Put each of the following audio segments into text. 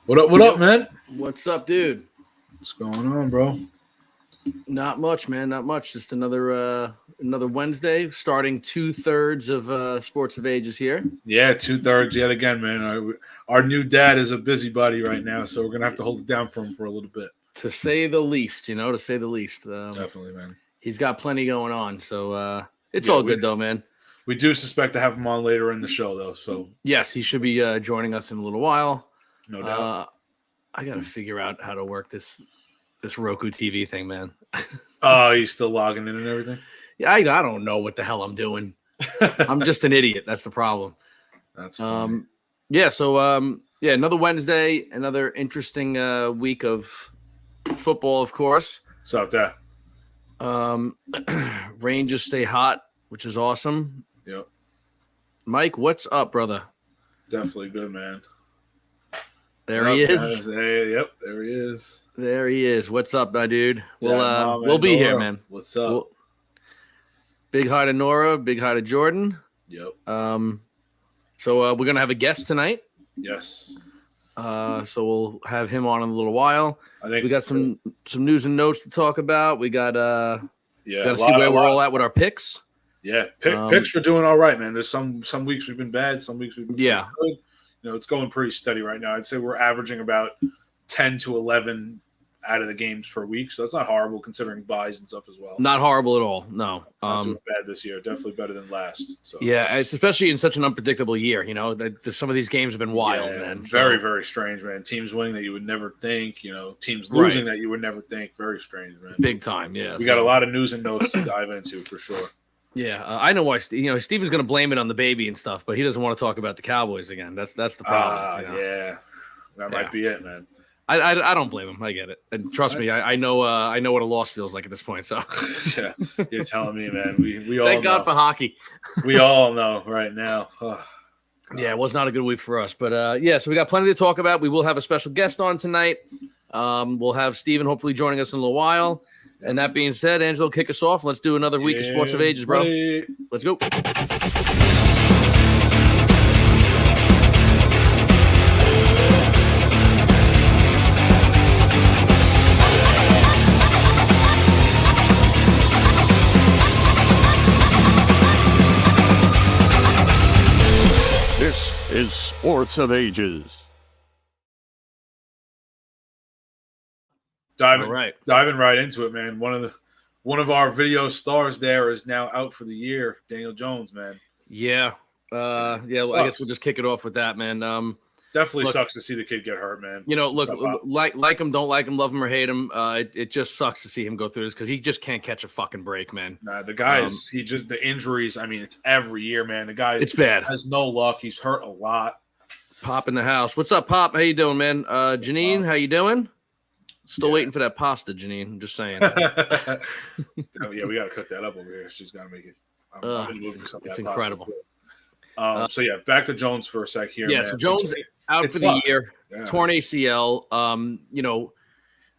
What up? What up, man? What's up, dude? What's going on, bro? Not much, man. Not much. Just another Wednesday. Starting 2/3 of Sports of Ages here. Yeah, 2/3 yet again, man. Our new dad is a busybody right now, so we're gonna have to hold it down for him for a little bit. To say the least, to say the least. Definitely, man. He's got plenty going on, so it's all good though, man. We do suspect to have him on later in the show, though. So yes, he should be joining us in a little while. No doubt. I got to figure out how to work this Roku TV thing, man. Oh, he's still logging in and everything? Yeah, I don't know what the hell I'm doing. I'm just an idiot. That's the problem. That's funny. Yeah, so another Wednesday, another interesting week of football, of course. What's up, Dad? Rangers stay hot, which is awesome. Yep. Mike, what's up, brother? Definitely good, man. There he is. Hey, yep, there he is. There he is. What's up, my dude? We'll be here, man. What's up? Big hi to Nora. Big hi to Jordan. Yep. So we're gonna have a guest tonight. Yes. So we'll have him on in a little while. I think we got some news and notes to talk about. We got got to see where we're all at with our picks. Yeah, picks are doing all right, man. There's some weeks we've been bad, some weeks we've been good. It's going pretty steady right now. I'd say we're averaging about 10 to 11 out of the games per week, so that's not horrible considering buys and stuff as well. Not horrible at all. No, not too bad this year. Definitely better than last. So. Yeah, it's especially in such an unpredictable year. Some of these games have been wild, man. Very, very strange, man. Teams winning that you would never think. Teams losing that you would never think. Very strange, man. Big time. Yeah, we got a lot of news and notes to dive into for sure. Yeah, I know why. Steven's going to blame it on the baby and stuff, but he doesn't want to talk about the Cowboys again. That's the problem. Yeah, that might be it, man. I don't blame him. I get it, and trust me, I know what a loss feels like at this point. So yeah, you're telling me, man. We all thank God for hockey. We all know right now. Yeah, it was not a good week for us, but so we got plenty to talk about. We will have a special guest on tonight. We'll have Steven hopefully joining us in a little while. And that being said, Angelo, kick us off. Let's do another week of Sports of Ages, bro. Let's go. This is Sports of Ages. Diving right into it, man. One of our video stars there is now out for the year, Daniel Jones, man. Yeah. I guess we'll just kick it off with that, man. Definitely sucks to see the kid get hurt, man. Like him, don't like him, love him or hate him. It just sucks to see him go through this because he just can't catch a fucking break, man. Nah, the guy the injuries. I mean, it's every year, man. The guy it's bad. Has no luck. He's hurt a lot. Pop in the house. What's up, Pop? How you doing, man? Janine, how you doing? Still waiting for that pasta, Janine. I'm just saying. Yeah, we got to cook that up over here. She's got to make it. It's incredible. Back to Jones for a sec here. Yeah, man. So Jones out for the year, torn ACL.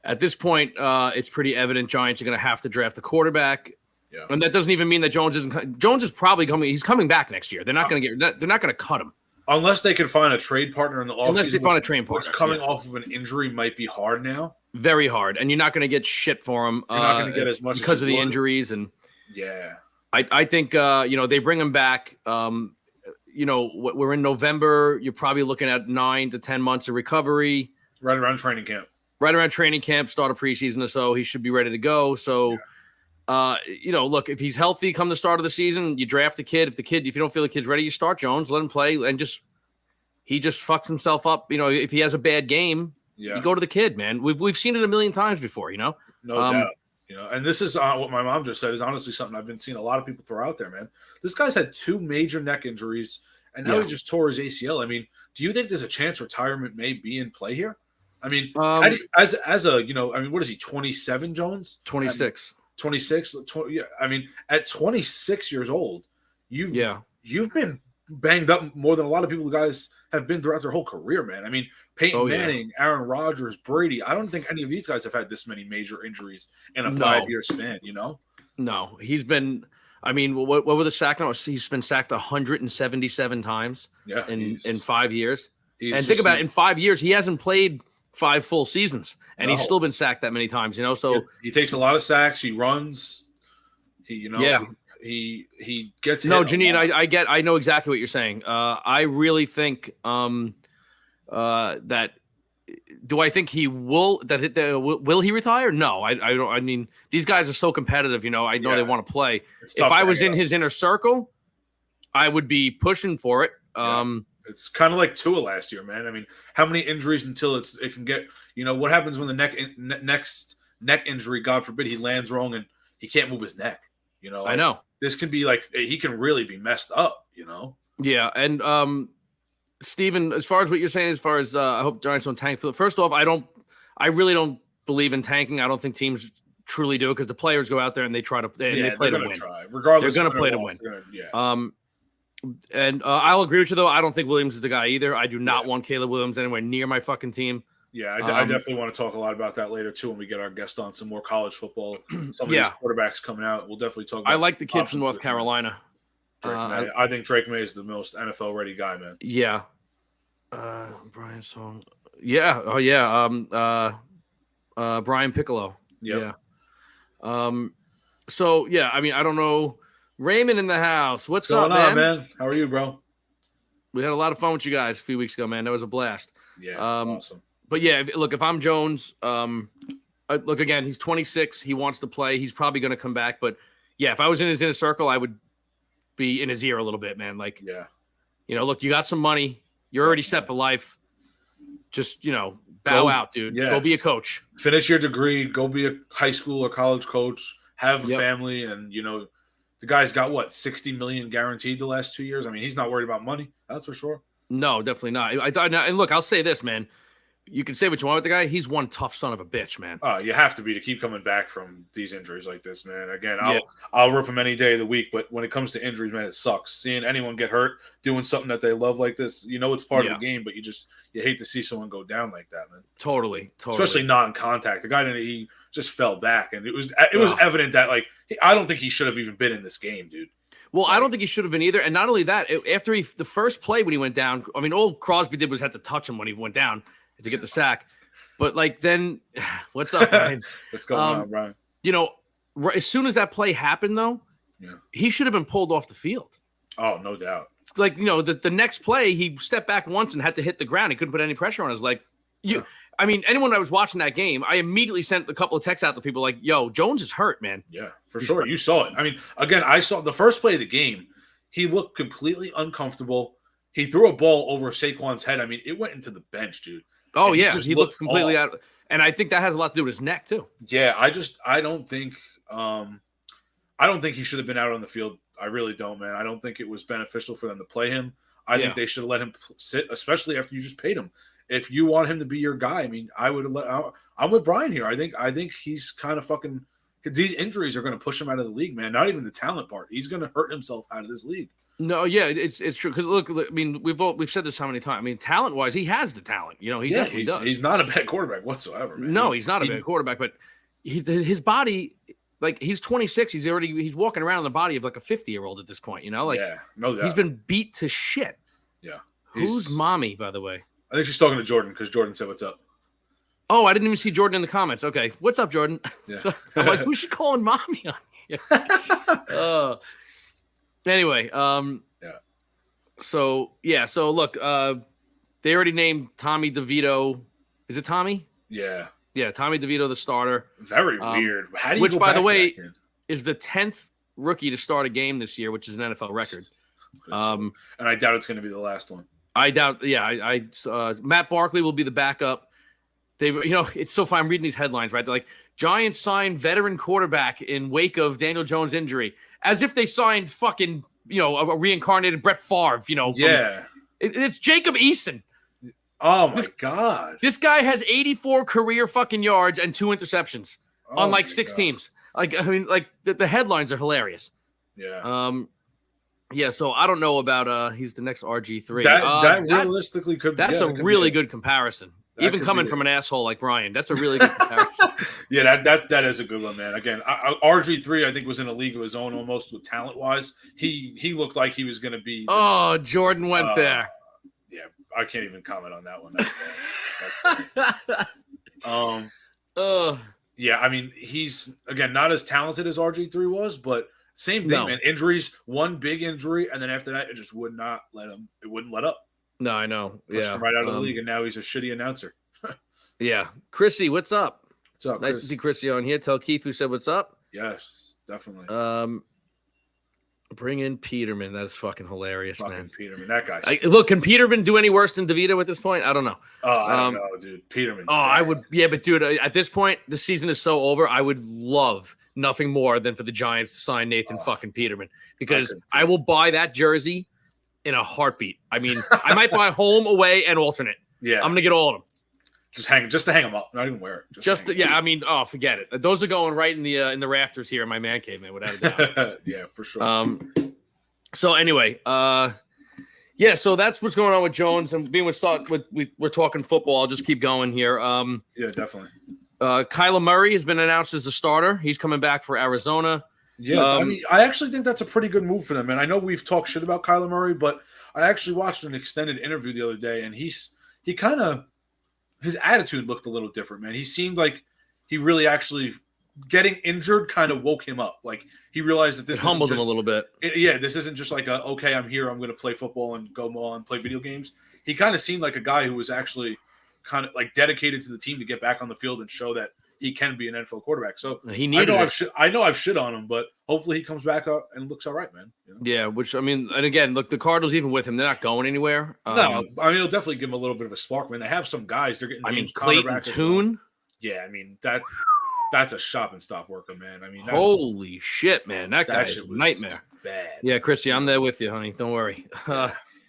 At this point, it's pretty evident Giants are going to have to draft a quarterback. Yeah. And that doesn't even mean that Jones isn't. Jones is probably coming. He's coming back next year. They're not going to They're not going to cut him. Unless they can find a trade partner in the offseason. Unless they find a trade partner. Which coming off of an injury might be hard now. Very hard. And you're not going to get shit for him. You're not going to get as much because of the injuries. And yeah. I think, they bring him back. We're in November. You're probably looking at 9 to 10 months of recovery. Right around training camp. Start of preseason or so. He should be ready to go. So, look, if he's healthy come the start of the season, you draft the kid. If you don't feel the kid's ready, you start Jones, let him play, and he just fucks himself up. If he has a bad game, you go to the kid, man. We've seen it a million times before, No doubt. And this is what my mom just said is honestly something I've been seeing a lot of people throw out there, man. This guy's had 2 major neck injuries, and now he just tore his ACL. I mean, do you think there's a chance retirement may be in play here? I mean, what is he, 27, Jones? 26. 26. I mean, at 26 years old, you've been banged up more than a lot of people guys have been throughout their whole career, man. I mean, Peyton Manning, Aaron Rodgers, Brady. I don't think any of these guys have had this many major injuries in a 5-year span, No, he's been I mean, what were the sack numbers? He's been sacked 177 times in 5 years. And think about it, in 5 years, he hasn't played 5 full seasons, and he's No. still been sacked that many times, So he takes a lot of sacks. He runs. He gets hit. No, Janine, I know exactly what you're saying. I really think that. Do I think he will? Will he retire? No, I don't. I mean, these guys are so competitive. I know they want to play. If I was in his inner circle, I would be pushing for it. It's kind of like Tua last year, man. I mean, how many injuries until it can get? What happens when the next neck injury? God forbid he lands wrong and he can't move his neck. I know this can be like he can really be messed up. Yeah, and Steven, as far as what you're saying, as far as I hope Giants don't tank. First off, I really don't believe in tanking. I don't think teams truly do it because the players go out there and they try to they play to win. Regardless, they're going to play to win. And I'll agree with you though. I don't think Williams is the guy either. I do not want Caleb Williams anywhere near my fucking team. Yeah, I definitely want to talk a lot about that later too when we get our guest on some more college football. Some of these quarterbacks coming out. We'll definitely talk about. I like the kid from North Carolina. I think Drake May is the most NFL ready guy, man. Yeah. Brian Song. Yeah. Oh yeah. Brian Piccolo. Yep. Yeah. So yeah, I mean, I don't know. Raymond in the house. What's up, man? How are you, bro? We had a lot of fun with you guys a few weeks ago, man. That was a blast. Yeah. Awesome. But yeah, look, if I'm Jones, look again, he's 26. He wants to play. He's probably going to come back. But yeah, if I was in his inner circle, I would be in his ear a little bit, man. Like, look, you got some money. You're already set for life. Just, bow out, dude. Yeah. Go be a coach. Finish your degree. Go be a high school or college coach. Have a family. And, the guy's got, what, $60 million guaranteed the last 2 years? I mean, he's not worried about money. That's for sure. No, definitely not. And look, I'll say this, man. You can say what you want with the guy. He's one tough son of a bitch, man. You have to be to keep coming back from these injuries like this, man. Again, I'll rip him any day of the week, but when it comes to injuries, man, it sucks. Seeing anyone get hurt doing something that they love like this, it's part of the game, but you hate to see someone go down like that, man. Totally. Especially non-contact. The guy he just fell back, and it was evident that I don't think he should have even been in this game, dude. Well, I don't think he should have been either. And not only that, after the first play when he went down, I mean, all Crosby did was had to touch him when he went down to get the sack. But then what's up, Brian? What's going on, Brian? As soon as that play happened, though, he should have been pulled off the field. Oh, no doubt. It's like, the next play, he stepped back once and had to hit the ground. He couldn't put any pressure on his leg. I mean, anyone that was watching that game, I immediately sent a couple of texts out to people like, yo, Jones is hurt, man. Yeah, for sure. Hurt. You saw it. I mean, again, I saw the first play of the game. He looked completely uncomfortable. He threw a ball over Saquon's head. I mean, it went into the bench, dude. Oh, yeah. He looked completely out. And I think that has a lot to do with his neck, too. Yeah, I don't think he should have been out on the field. I really don't, man. I don't think it was beneficial for them to play him. I think they should have let him sit, especially after you just paid him. If you want him to be your guy, I mean, I would have let. I'm with Brian here. I think he's kind of fucking. These injuries are going to push him out of the league, man. Not even the talent part. He's going to hurt himself out of this league. No, yeah, it's true. Because look, I mean, we've said this how many times. I mean, talent wise, he has the talent. He definitely does. He's not a bad quarterback whatsoever, man. No, he's not a bad quarterback, but his body. Like, he's 26. He's walking around in the body of like a 50-year-old at this point. No doubt. He's been beat to shit. Yeah. Who's mommy, by the way? I think she's talking to Jordan because Jordan said, "What's up?" Oh, I didn't even see Jordan in the comments. Okay, what's up, Jordan? Yeah. So, I'm like, who's she calling mommy on here? Anyway, So look, they already named Tommy DeVito. Is it Tommy? Yeah. Yeah, Tommy DeVito, the starter. Very weird. How do you which, go by back the to way, that, is the 10th rookie to start a game this year, which is an NFL record. And I doubt it's going to be the last one. I doubt. Yeah, Matt Barkley will be the backup. It's so fun. I'm reading these headlines, right? They're like, Giants signed veteran quarterback in wake of Daniel Jones' injury, as if they signed fucking, a reincarnated Brett Favre. It's Jacob Eason. Oh my God! This guy has 84 career fucking yards and 2 interceptions on like 6 teams. Like, I mean, like the headlines are hilarious. Yeah. Yeah, so I don't know about he's the next RG3. That realistically could be. That's a really good comparison. Even coming from an asshole like Brian, that's a really good comparison. Yeah, that is a good one, man. Again, RG3 I think was in a league of his own almost with talent wise. He looked like he was going to be. Jordan went there. Yeah, I can't even comment on that one. That's funny. Yeah, I mean, he's again not as talented as RG3 was, but same thing, No. man. Injuries, one big injury, and then after that, it just would not let him. It wouldn't let up. No, I know. Pushed Yeah, him right out of the league, and now he's a shitty announcer. yeah. Chrissy, what's up? What's up? Nice Chris? to see Chrissy on here. Tell Keith we said what's up. Yes, definitely. Bring in Peterman. That's fucking hilarious, Fucking man. Peterman, that guy. Look, can Peterman do any worse than DeVito at this point? I don't know. Oh, I don't know, dude. Peterman. I would. Yeah, but dude, at this point, the season is so over. I would love nothing more than for the Giants to sign Nathan fucking Peterman, because I will buy that jersey in a heartbeat. I mean, I might buy home, away, and alternate. Yeah, I'm gonna get all of them. Just to hang them up, not even wear it. I mean, forget it. Those are going right in the rafters here in my man cave, man, without a doubt. Yeah, for sure. So anyway, yeah, so that's what's going on with Jones, and being we're talking football. I'll just keep going here. Yeah, definitely. Kyler Murray has been announced as the starter. He's coming back for Arizona. Yeah, I mean, I actually think that's a pretty good move for them. And I know we've talked shit about Kyler Murray, but I actually watched an extended interview the other day, and he kind of, his attitude looked a little different, man. He seemed like he really actually getting injured kind of woke him up. Like he realized that this humbled him a little bit. This isn't just like okay, I'm here, I'm going to play football and go on and play video games. He kind of seemed like a guy who was actually kind of like dedicated to the team to get back on the field and show that he can be an NFL quarterback. So he needed I know I've shit on him, but hopefully he comes back up and looks all right, man. You know? Yeah, which I mean, and again, look, the Cardinals even with him, they're not going anywhere. No, I mean, it'll definitely give him a little bit of a spark, man. They have some guys. They're getting. Clayton Tune. Yeah, I mean that's a shop and stop worker, man. I mean, holy shit, man, that guy is a nightmare. Bad. Yeah, Chrissy, I'm there with you, honey. Don't worry.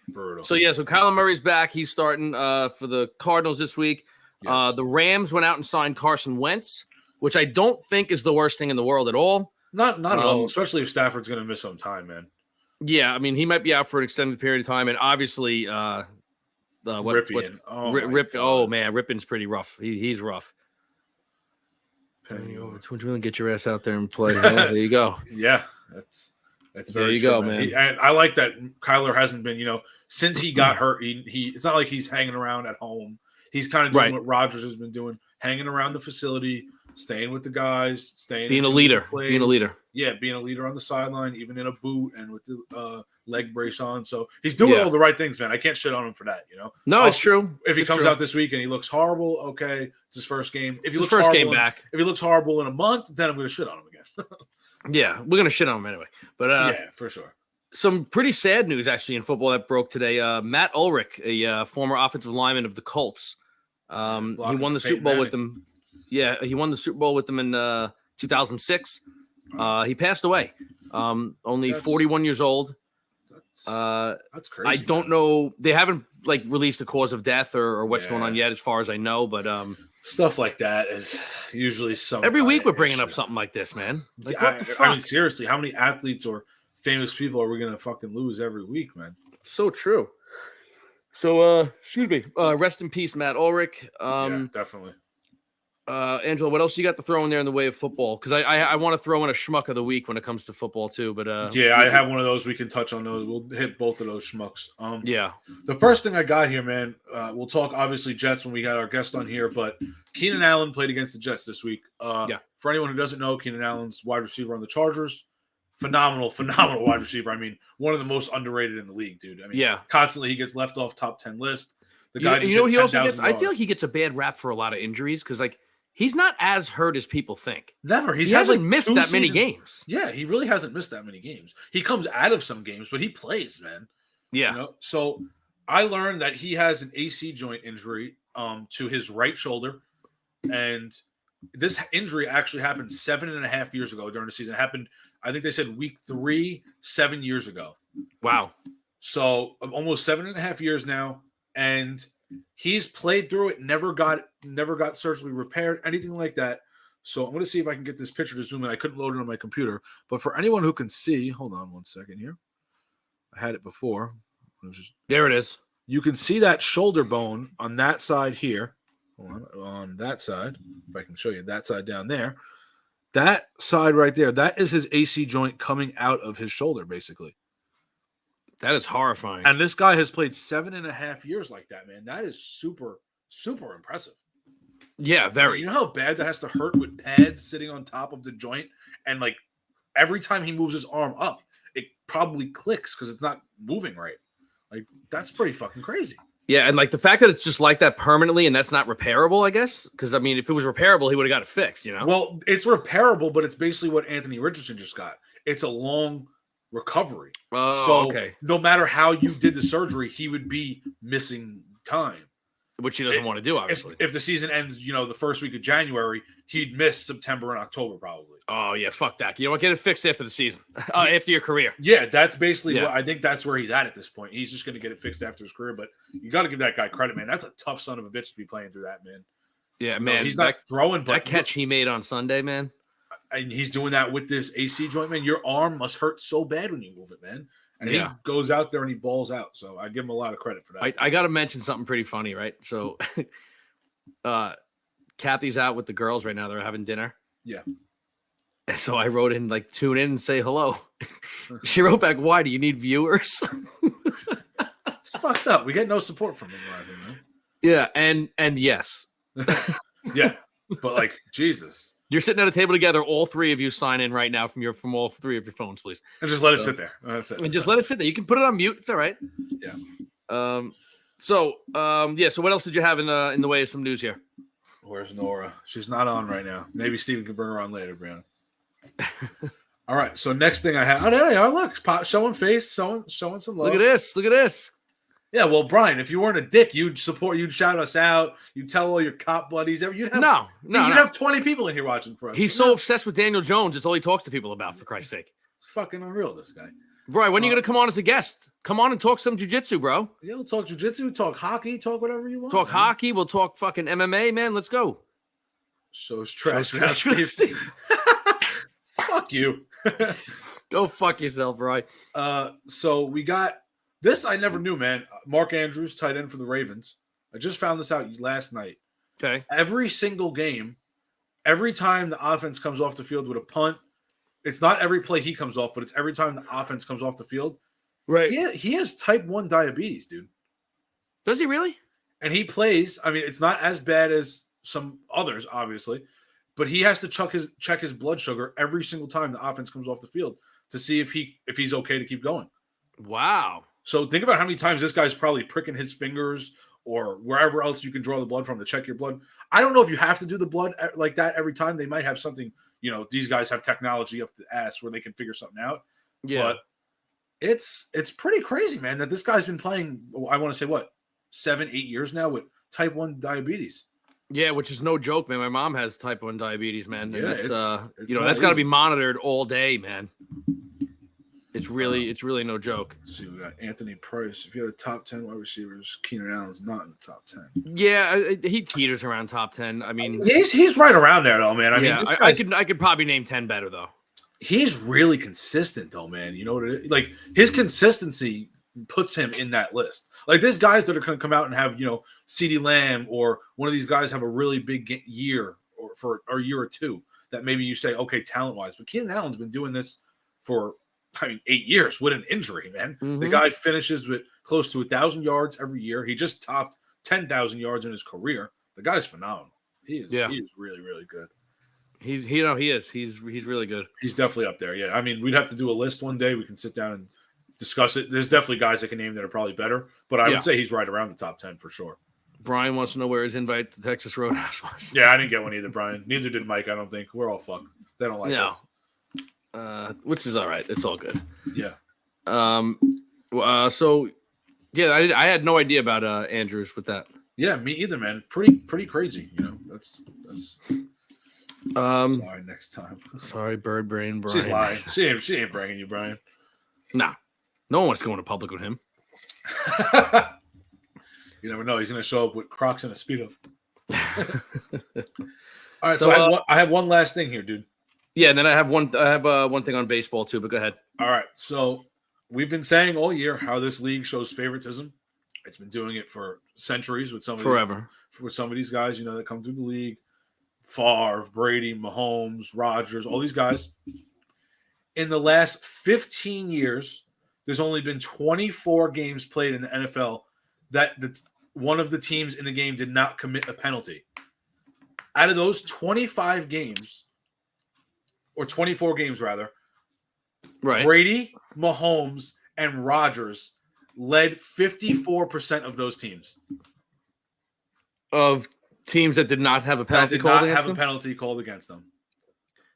Brutal. So Kyler Murray's back. He's starting for the Cardinals this week. Yes. The Rams went out and signed Carson Wentz, which I don't think is the worst thing in the world at all. Not at all, especially if Stafford's going to miss some time, man. Yeah, I mean, he might be out for an extended period of time, and obviously, Rypien. Oh man, Rypien's pretty rough. He's rough. Would you really get your ass out there and play? There you go. Yeah, that's very there you true, go, man. And I like that Kyler hasn't been, since he got hurt. He it's not like he's hanging around at home. He's kind of doing what Rodgers has been doing, hanging around the facility, staying with the guys, being a leader. Yeah, being a leader on the sideline, even in a boot and with the leg brace on. So he's doing all the right things, man. I can't shit on him for that, No, it's true. If he comes out this week and he looks horrible, okay, it's his first game. If he looks first game back, if he looks horrible in a month, then I'm going to shit on him again. Yeah, we're going to shit on him anyway. But yeah, for sure. Some pretty sad news actually in football that broke today. Matt Ulrich, a former offensive lineman of the Colts, he won the Super Bowl with them. Yeah, he won the Super Bowl with them in 2006. He passed away. Only 41 years old. That's crazy. I don't know. They haven't released a cause of death or what's going on yet, as far as I know. But stuff like that is usually some. Every week we're bringing up something like this, man. What the fuck? I mean, seriously, how many athletes or famous people are we gonna fucking lose every week, man? So true. So, excuse me. Rest in peace, Matt Ulrich. Yeah, definitely. Angela, what else you got to throw in there in the way of football? Because I want to throw in a schmuck of the week when it comes to football too. But I have one of those. We can touch on those. We'll hit both of those schmucks. Yeah. The first thing I got here, man. We'll talk obviously Jets when we got our guest on here, but Keenan Allen played against the Jets this week. For anyone who doesn't know, Keenan Allen's wide receiver on the Chargers. Phenomenal wide receiver. I mean, one of the most underrated in the league, dude. I mean, constantly he gets left off top 10 list. The guy, you know what he also gets? I feel like he gets a bad rap for a lot of injuries because he's not as hurt as people think. Never. He hasn't missed that many games. Yeah, he really hasn't missed that many games. He comes out of some games, but he plays, man. Yeah. So I learned that he has an AC joint injury to his right shoulder, and this injury actually happened 7.5 years ago during the season. It happened, I think they said week 3, 7 years ago. Wow. So almost 7.5 years now, and he's played through it, never got surgically repaired, anything like that. So I'm going to see if I can get this picture to zoom in. I couldn't load it on my computer, but for anyone who can see, hold on one second here. I had it before. There it is. You can see that shoulder bone on that side here. On that side, if I can show you that side down there. That side right there, that is his AC joint coming out of his shoulder, basically. That is horrifying. And this guy has played 7.5 years like that, man. That is super, super impressive. Yeah, very. You know how bad that has to hurt with pads sitting on top of the joint? And like every time he moves his arm up, it probably clicks because it's not moving right. Like, that's pretty fucking crazy. Yeah, and like the fact that it's just like that permanently and that's not repairable, I guess. Because I mean, if it was repairable, he would have got it fixed, you know? Well, it's repairable, but it's basically what Anthony Richardson just got. It's a long recovery. Oh, So okay. no matter how you did the surgery, he would be missing time. Which he doesn't want to do, obviously. If the season ends, the first week of January, he'd miss September and October probably. Oh, yeah, fuck that. You know what? Get it fixed after the season, after your career. Yeah, that's basically what I think that's where he's at this point. He's just going to get it fixed after his career, but you got to give that guy credit, man. That's a tough son of a bitch to be playing through that, man. Yeah, man. He's not throwing, but that catch he made on Sunday, man. And he's doing that with this AC joint, man. Your arm must hurt so bad when you move it, man. And he goes out there and he balls out. So I give him a lot of credit for that. I got to mention something pretty funny, right? So Kathy's out with the girls right now. They're having dinner. Yeah. And so I wrote in, like, tune in and say hello. She wrote back, why? Do you need viewers? It's fucked up. We get no support from him, man. Yeah, and yes. Yeah. But, like, Jesus. You're sitting at a table together. All three of you sign in right now from all three of your phones, please. And just let it sit there. That's it. And just let it sit there. You can put it on mute. It's all right. Yeah. So what else did you have in the way of some news here? Where's Nora? She's not on right now. Maybe Steven can bring her on later, Brianna. All right. So next thing I have. Oh, there you are. Look, showing face, showing some love. Look at this. Look at this. Yeah, well, Brian, if you weren't a dick, you'd shout us out, you'd tell all your cop buddies. You'd have 20 people in here watching for us. He's so obsessed with Daniel Jones, it's all he talks to people about, for Christ's sake. It's fucking unreal, this guy. Bro, when are you going to come on as a guest? Come on and talk some jiu-jitsu, bro. Yeah, we'll talk jiu-jitsu, talk hockey, talk whatever you want. Talk hockey, we'll talk fucking MMA, man. Let's go. Show's trash. Steve. Fuck you. Go fuck yourself, Roy. So we got this. I never knew, man. Mark Andrews, tight end for the Ravens. I just found this out last night. Okay. Every single game, every time the offense comes off the field with a punt, it's not every play he comes off, but it's every time the offense comes off the field. Right. He has type 1 diabetes, dude. Does he really? And he plays. I mean, it's not as bad as some others, obviously, but he has to check his blood sugar every single time the offense comes off the field to see if he's okay to keep going. Wow. So think about how many times this guy's probably pricking his fingers or wherever else you can draw the blood from to check your blood. I don't know if you have to do the blood like that every time. They might have something, these guys have technology up the ass where they can figure something out. Yeah. But it's pretty crazy, man, that this guy's been playing, I want to say, 7-8 years now with type 1 diabetes. Yeah, which is no joke, man. My mom has type 1 diabetes, man. And yeah, it's that's got to be monitored all day, man. It's really no joke. Let's see, we got Anthony Price. If you had a top 10 wide receivers, Keenan Allen's not in the top 10. Yeah, he teeters around top 10. I mean, he's right around there, though, man. I could probably name 10 better, though. He's really consistent, though, man. You know what it is? Like, his consistency puts him in that list. Like, there's guys that are going to come out and have, CeeDee Lamb or one of these guys have a really big year or a year or two that maybe you say, okay, talent-wise. But Keenan Allen's been doing this for 8 years with an injury, man. Mm-hmm. The guy finishes with close to 1,000 yards every year. He just topped 10,000 yards in his career. The guy's phenomenal. He is really, really good. He is. He's really good. He's definitely up there. Yeah. I mean, we'd have to do a list one day. We can sit down and discuss it. There's definitely guys I can name that are probably better, but I would say he's right around the top 10 for sure. Brian wants to know where his invite to Texas Roadhouse was. Yeah, I didn't get one either, Brian. Neither did Mike, I don't think. We're all fucked. They don't like us. Which is all right. It's all good. Yeah. So, yeah, I had no idea about Andrews with that. Yeah, me either, man. Pretty crazy. That's. Sorry, next time. Sorry, bird brain, Brian. She's lying. She ain't bringing you, Brian. Nah, no one wants to go into public with him. You never know. He's going to show up with Crocs and a Speedo. All right, so I have one last thing here, dude. Yeah, and then I have one thing on baseball too. But go ahead. All right, so we've been saying all year how this league shows favoritism. It's been doing it for centuries with some of these guys, that come through the league. Favre, Brady, Mahomes, Rodgers, all these guys. In the last 15 years, there's only been 24 games played in the NFL that one of the teams in the game did not commit a penalty. Out of those 25 games, or 24 games rather, Right. Brady, Mahomes, and Rodgers led 54% of those teams. Of teams that did not have a penalty That did called not against have them? a penalty called against them.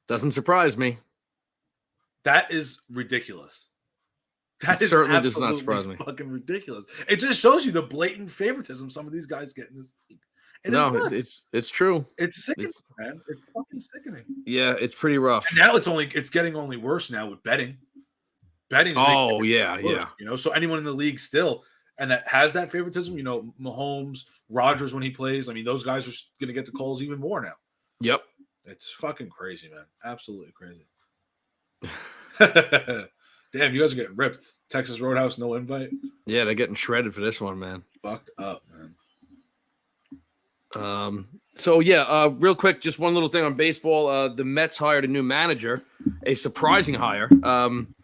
Doesn't surprise me. That is ridiculous. That It is certainly does not surprise me. Fucking ridiculous. It just shows you the blatant favoritism some of these guys get in this league. It's true. It's sickening, man. It's fucking sickening. Yeah, it's pretty rough. And now it's getting only worse now with betting. Betting. Oh, yeah. You know, so anyone in the league still and that has that favoritism, you know, Mahomes, Rodgers when he plays. I mean, those guys are going to get the calls even more now. Yep. It's fucking crazy, man. Absolutely crazy. Damn, you guys are getting ripped. Texas Roadhouse, no invite. Yeah, they're getting shredded for this one, man. Fucked up, man. Real quick, just one little thing on baseball. The Mets hired a new manager, a surprising hire.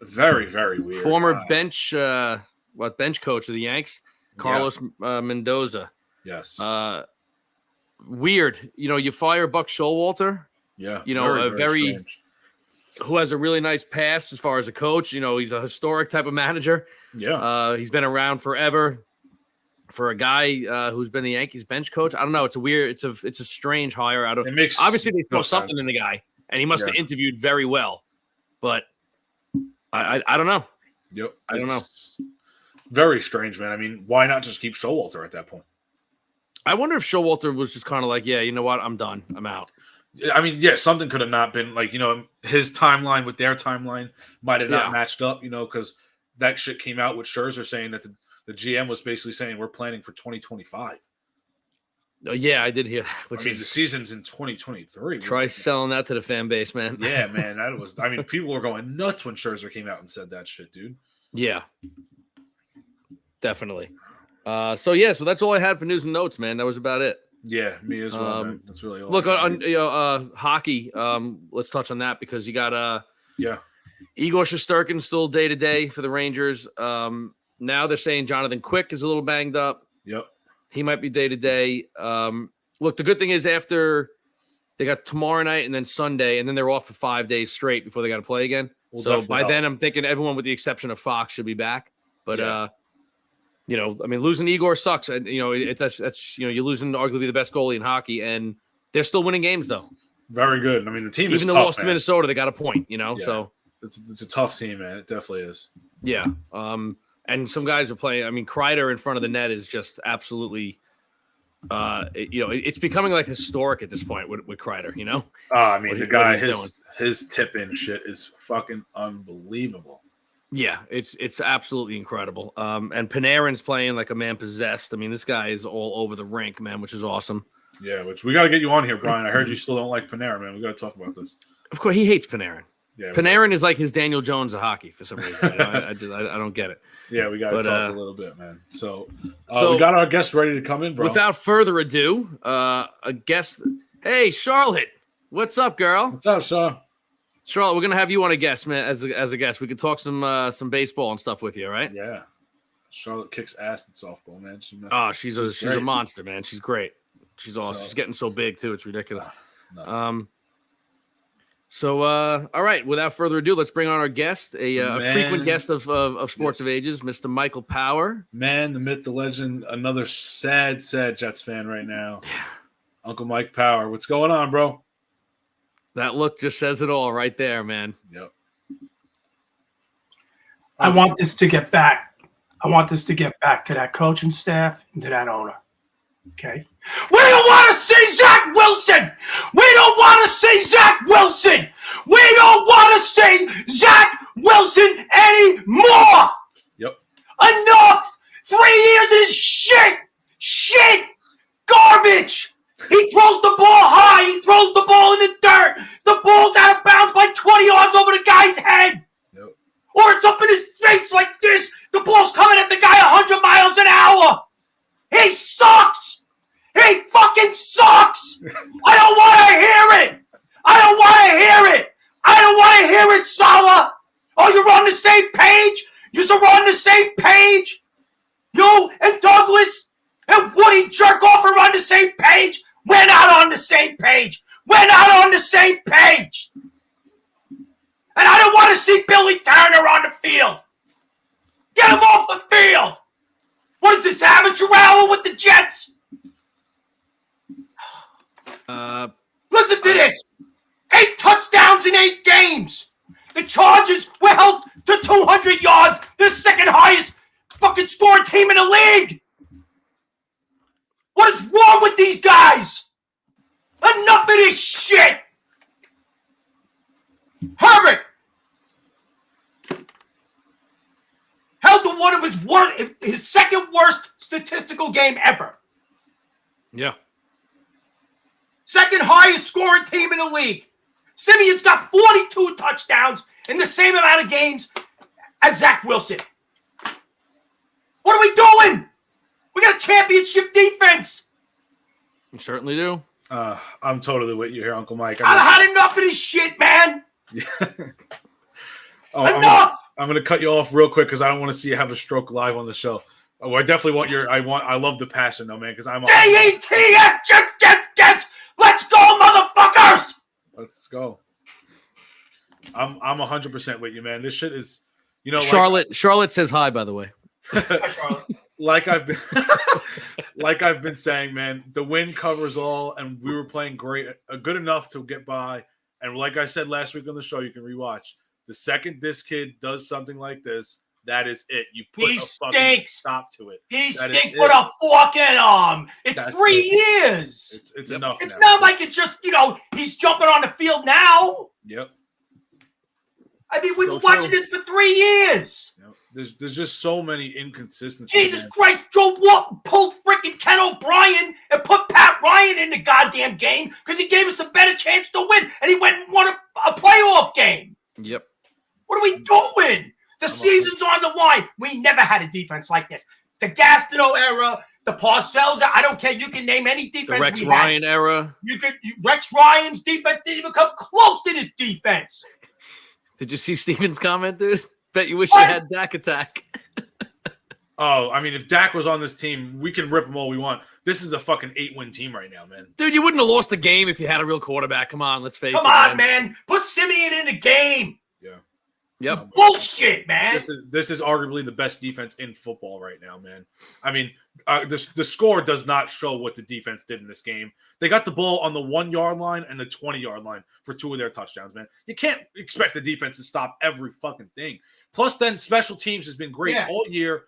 Very, very weird. Former bench coach of the Yanks, Carlos Mendoza. Yes. Weird. You know, you fire Buck Showalter. Yeah. You know, who has a really nice past as far as a coach. You know, he's a historic type of manager. Yeah. He's been around forever. For a guy who's been the Yankees bench coach, I don't know. It's a weird. It's a strange hire. Obviously they throw something in the guy, and he must have interviewed very well. But I don't know. Yep. I don't know. Very strange, man. I mean, why not just keep Showalter at that point? I wonder if Showalter was just kind of like, yeah, you know what, I'm done, I'm out. I mean, yeah, something could have not been like, you know, his timeline with their timeline might have not matched up, you know, because that shit came out with Scherzer saying that the GM was basically saying we're planning for 2025. Yeah, I did hear that. The season's in 2023. Try selling that to the fan base, man. Yeah, man, that was. I mean, people were going nuts when Scherzer came out and said that shit, dude. Yeah, definitely. So that's all I had for news and notes, man. That was about it. Yeah, me as well. Man. That's really all. Look on hockey. Let's touch on that because you got Igor Shesterkin still day to day for the Rangers. Now they're saying Jonathan Quick is a little banged up. Yep. He might be day to day. Look, the good thing is after they got tomorrow night and then Sunday, and then they're off for 5 days straight before they got to play again. So by then, I'm thinking everyone with the exception of Fox should be back. But, you know, I mean, losing Igor sucks. And, you know, that's you're losing arguably the best goalie in hockey. And they're still winning games, though. Very good. I mean, the team is even though lost to Minnesota, they got a point, you know. Yeah. So it's a tough team, man. It definitely is. Yeah. And some guys are playing. I mean, Kreider in front of the net is just absolutely, it's becoming like historic at this point with Kreider, you know? I mean, the guy, his tip-in shit is fucking unbelievable. Yeah, it's absolutely incredible. And Panarin's playing like a man possessed. I mean, this guy is all over the rink, man, which is awesome. Yeah, which we got to get you on here, Brian. I heard you still don't like Panarin, man. We got to talk about this. Of course, he hates Panarin. Yeah, Panarin is like his Daniel Jones of hockey for some reason. I don't get it. Yeah, we got to talk a little bit, man. So we got our guests ready to come in, bro. Without further ado, a guest. Hey, Charlotte, what's up, girl? What's up, Shaw? Charlotte, we're gonna have you on a guest, man. As a guest, we could talk some baseball and stuff with you, right? Yeah. Charlotte kicks ass in softball, man. She's a monster, man. She's great. She's awesome. She's getting so big too. It's ridiculous. All right. Without further ado, let's bring on our guest, a frequent guest of Sports of Ages, Mr. Michael Power. Man, the myth, the legend, another sad Jets fan right now. Uncle Mike Power. What's going on, bro? That look just says it all right there, man. Yep. I want this to get back. I want this to get back to that coaching staff and to that owner. Okay? We don't want to see Zach Wilson. We don't want to see Zach Wilson. We don't want to see Zach Wilson anymore. Yep. Enough. 3 years of this shit, garbage. He throws the ball high. He throws the ball in the dirt. The ball's out of bounds by 20 yards over the guy's head. Yep. Or it's up in his face like this. The ball's coming at the guy 100 miles an hour. He sucks. He fucking sucks. I don't want to hear it. I don't want to hear it. I don't want to hear it, Salah. Oh, you're on the same page? You're on the same page. You and Douglas and Woody Jerkoff are on the same page. We're not on the same page. We're not on the same page. And I don't want to see Billy Turner on the field. Get him off the field. What is this, amateur hour with the Jets? Listen to this. 8 touchdowns in 8 games. The Chargers were held to 200 yards. They're the second highest fucking scoring team in the league. What is wrong with these guys? Enough of this shit. Herbert held to one of his second worst statistical game ever. Yeah. Second highest scoring team in the league. Simeon's got 42 touchdowns in the same amount of games as Zach Wilson. What are we doing? We got a championship defense. You certainly do. I'm totally with you here, Uncle Mike. I've had enough of this shit, man. Enough. I'm going to cut you off real quick because I don't want to see you have a stroke live on the show. Oh, I definitely want I love the passion though, man. Because I'm Jets. Let's go, motherfuckers. Let's go. I'm 100% with you, man. This shit is, Charlotte says hi, by the way. Hi, Charlotte. Like I've been saying, man, the win covers all, and we were playing great, good enough to get by. And like I said last week on the show, you can rewatch. The second this kid does something like this, that is it. You put a fucking stop to it. He stinks. Put a fork in him. It's 3 years. It's enough. It's not like it's just, he's jumping on the field now. Yep. I mean, we've been watching this for 3 years. Yep. There's just so many inconsistencies. Jesus Christ, Joe Walton pulled freaking Ken O'Brien and put Pat Ryan in the goddamn game because he gave us a better chance to win, and he went and won a playoff game. Yep. What are we doing? The season's on the line. We never had a defense like this. The Gastineau era, the Parcells, I don't care. You can name any defense. The Rex Ryan era. Rex Ryan's defense didn't even come close to this defense. Did you see Steven's comment, dude? Bet you wish you had Dak attack. Oh, I mean, if Dak was on this team, we can rip him all we want. This is a fucking 8-win team right now, man. Dude, you wouldn't have lost the game if you had a real quarterback. Come on, let's face it. Come on, man. Put Simeon in the game. Yeah. Yep. Bullshit, man. This is arguably the best defense in football right now, man. I mean, the score does not show what the defense did in this game. They got the ball on the 1-yard line and the 20-yard line for 2 of their touchdowns, man. You can't expect the defense to stop every fucking thing. Plus, then special teams has been great all year.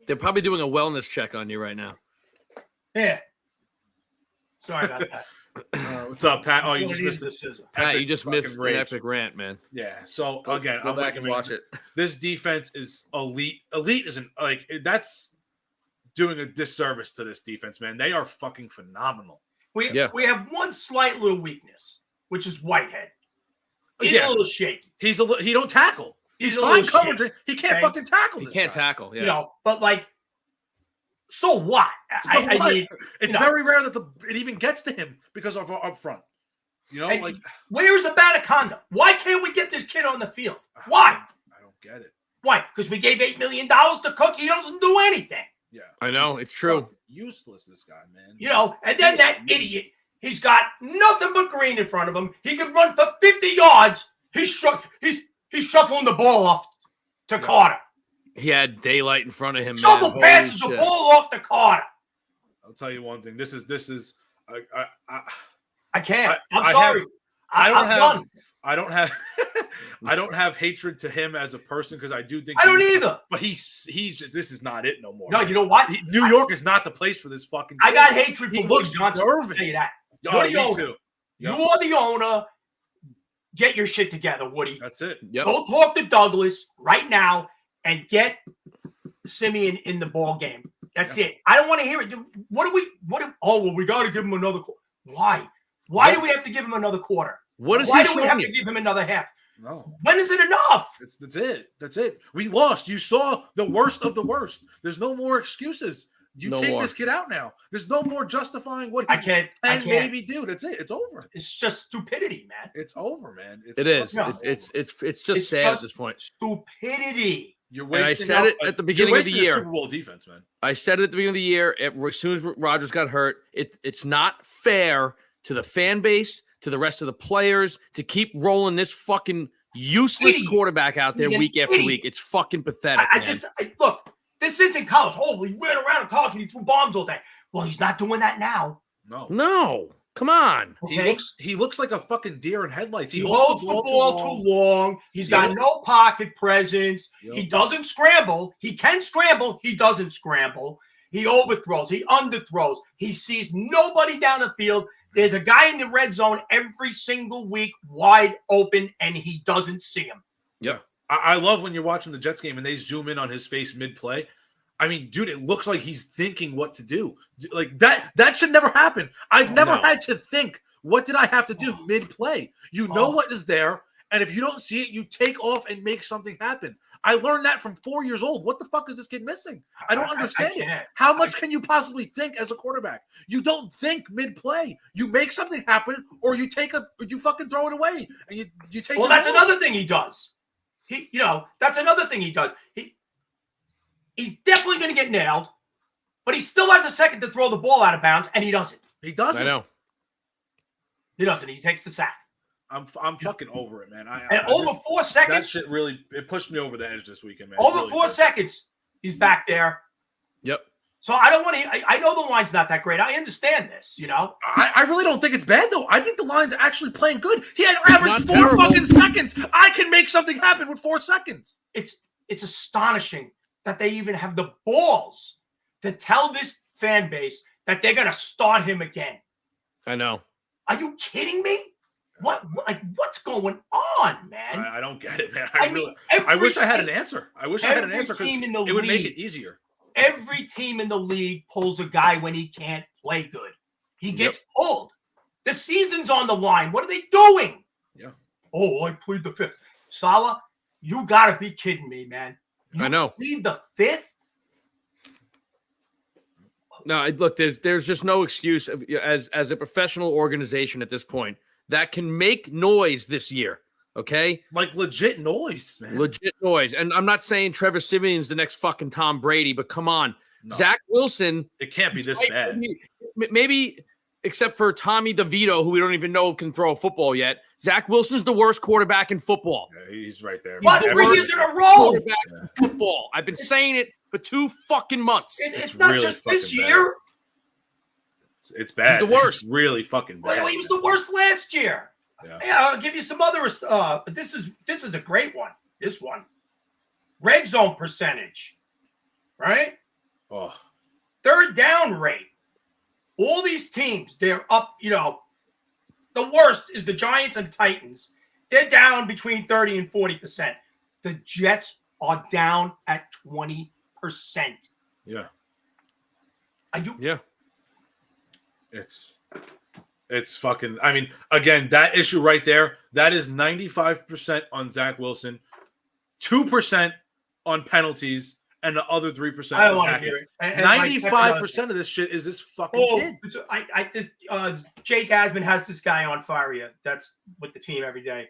They're probably doing a wellness check on you right now. Yeah. Sorry about that. What's up, Pat? Oh, you just missed this. Pat, you just missed an epic rant, man. Yeah. So again, go back and watch it. This defense is elite. Elite isn't like that's doing a disservice to this defense, man. They are fucking phenomenal. We have one slight little weakness, which is Whitehead. He's a little shaky. He don't tackle. He's fine coverage. He can't fucking tackle. He can't tackle. Yeah. But like, so what? I mean, it's very rare that it even gets to him because of up front. Where's Abanaconda? Why can't we get this kid on the field? Why? I don't get it. Why? Because we gave $8 million to Cook. He doesn't do anything. Yeah, I know. It's true. Useless, this guy, man. And then that idiot, he's got nothing but green in front of him. He can run for 50 yards. He's shuffling the ball off to Carter. He had daylight in front of him. Shuffle passes the ball off to Carter. I'll tell you one thing. This is. I can't. I'm sorry. I don't have hatred to him as a person because I do think I don't either. But he's just, this is not it no more. No, you know what? New York is not the place for this fucking. I got hatred for He looks nervous. I'll tell you that. Me too. Yep. You are the owner. Get your shit together, Woody. That's it. Yep. Go talk to Douglas right now and get Simeon in the ball game. That's it. I don't want to hear it. We got to give him another quarter. Why? Why do we have to give him another quarter? Why do we have to give him another half? No. When is it enough? That's it. We lost. You saw the worst of the worst. There's no more excuses. You No take more. this kid out now. There's no more justifying what he I can't. maybe do. That's it. It's over. It's just stupidity, man. It's over, man. It is. No. It's just It's sad just at this point. Stupidity. You're And I wasting. said it at the beginning of the year. Super Bowl defense, man. I said it at the beginning of the year. As soon as Rodgers got hurt, it's not fair to the fan base, to the rest of the players, to keep rolling this fucking useless Idiot. quarterback out there He's an week after idiot. week. It's fucking pathetic. man. Look. This isn't college. Oh, we ran around in college and he threw bombs all day. Well, he's not doing that now. No, come on. Okay? He looks like a fucking deer in headlights. He holds the ball too long. He's got no pocket presence. Yep. He doesn't scramble. He can scramble. He doesn't scramble. He overthrows. He underthrows. He sees nobody down the field. There's a guy in the red zone every single week, wide open, and he doesn't see him. Yeah. I love when you're watching the Jets game and they zoom in on his face mid-play. I mean, dude, it looks like he's thinking what to do. Like that should never happen. I've never had to think, what did I have to do mid-play? You know what is there, and if you don't see it, you take off and make something happen. I learned that from 4 years old. What the fuck is this kid missing? I don't understand it. How much can you possibly think as a quarterback? You don't think mid-play. You make something happen, or you fucking throw it away, and you take. Well, that's another thing he does. That's another thing he does. He's definitely going to get nailed, but he still has a second to throw the ball out of bounds, and he doesn't. He doesn't. I know. He doesn't. He takes the sack. I'm fucking over it, man. Over 4 seconds. That shit really pushed me over the edge this weekend, man. Over really 4 seconds, he's back there. Yep. So I don't want to. I know the line's not that great. I understand this. I really don't think it's bad though. I think the line's actually playing good. He had averaged 4 terrible. fucking seconds. I can make something happen with 4 seconds. It's astonishing that they even have the balls to tell this fan base that they're going to start him again. I know. Are you kidding me? What's going on, man? I don't get it, man. I I wish I had an answer. I wish I had an answer because it would make it easier. Every team in the league pulls a guy when he can't play good. He gets pulled. The season's on the line. What are they doing? Yeah. Oh, I plead the fifth. Saleh, you got to be kidding me, man. I know. Plead the fifth? No, look, there's just no excuse as a professional organization at this point that can make noise this year. Okay, like legit noise, man. Legit noise, and I'm not saying Trevor Simeon's the next fucking Tom Brady, but come on, Zach Wilson. It can't be this bad. Maybe, except for Tommy DeVito, who we don't even know can throw a football yet. Zach Wilson's the worst quarterback in football. Yeah, he's right there. What? 3 years in a row? In football. I've been saying it for 2 fucking months. It's not really just this fucking year. It's bad. He's the worst. It's really fucking bad. Well, he was the worst last year. Yeah, I'll give you some other. This is a great one. This one, red zone percentage, right? Oh, third down rate. All these teams, they're up. The worst is the Giants and Titans. They're down between 30 and 40%. The Jets are down at 20%. Yeah. Are you? Yeah. It's fucking, I mean, again, that issue right there, that is 95% on Zach Wilson, 2% on penalties, and the other 3%. I don't want to hear it. 95% of this shit is this fucking kid. Jake Asman has this guy on fire. That's with the team every day.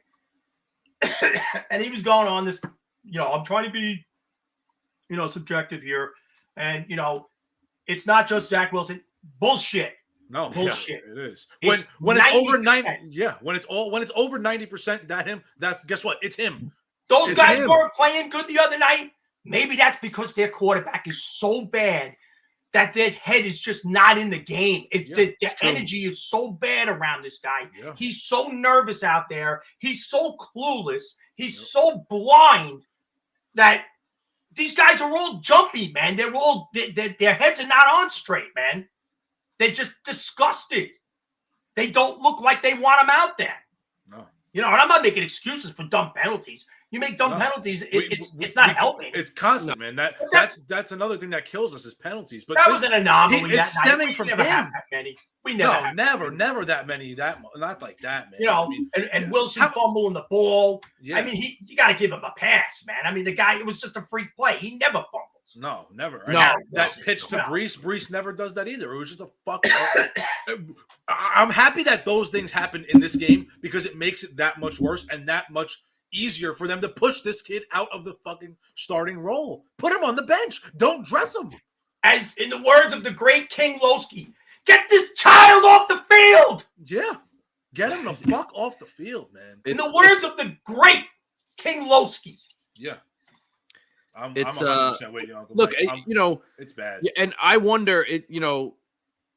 And he was going on this, I'm trying to be, subjective here. And, it's not just Zach Wilson. Bullshit. No, bullshit. Yeah, it is. When it's over 90%, when it's over 90%, that's guess what? It's him. Those guys weren't playing good the other night. Maybe that's because their quarterback is so bad that their head is just not in the game. The energy is so bad around this guy. Yeah. He's so nervous out there. He's so clueless. He's so blind that these guys are all jumpy, man. They're all their heads are not on straight, man. They're just disgusted. They don't look like they want him out there. No. And I'm not making excuses for dumb penalties. You make dumb penalties, it's not helping. It's constant, man. That's another thing that kills us is penalties. But that was an anomaly. It's stemming from him. Have that many. We never. Never that many. Not like that, man. And Wilson fumbling the ball. Yeah. I mean, you got to give him a pass, man. I mean, the guy, it was just a freak play. He never fumbled. Fields. No, never. No. And that pitch to No. Brees never does that either. It was just a fucking. I'm happy that those things happen in this game because it makes it that much worse and that much easier for them to push this kid out of the fucking starting role. Put him on the bench. Don't dress him. As in the words of the great King Lowski, get this child off the field. Yeah. Get him the fuck off the field, man. In the words of the great King Lowski. Yeah. I'm It's, 100% with you, Uncle Look, Mike. It's bad. Yeah, and I wonder,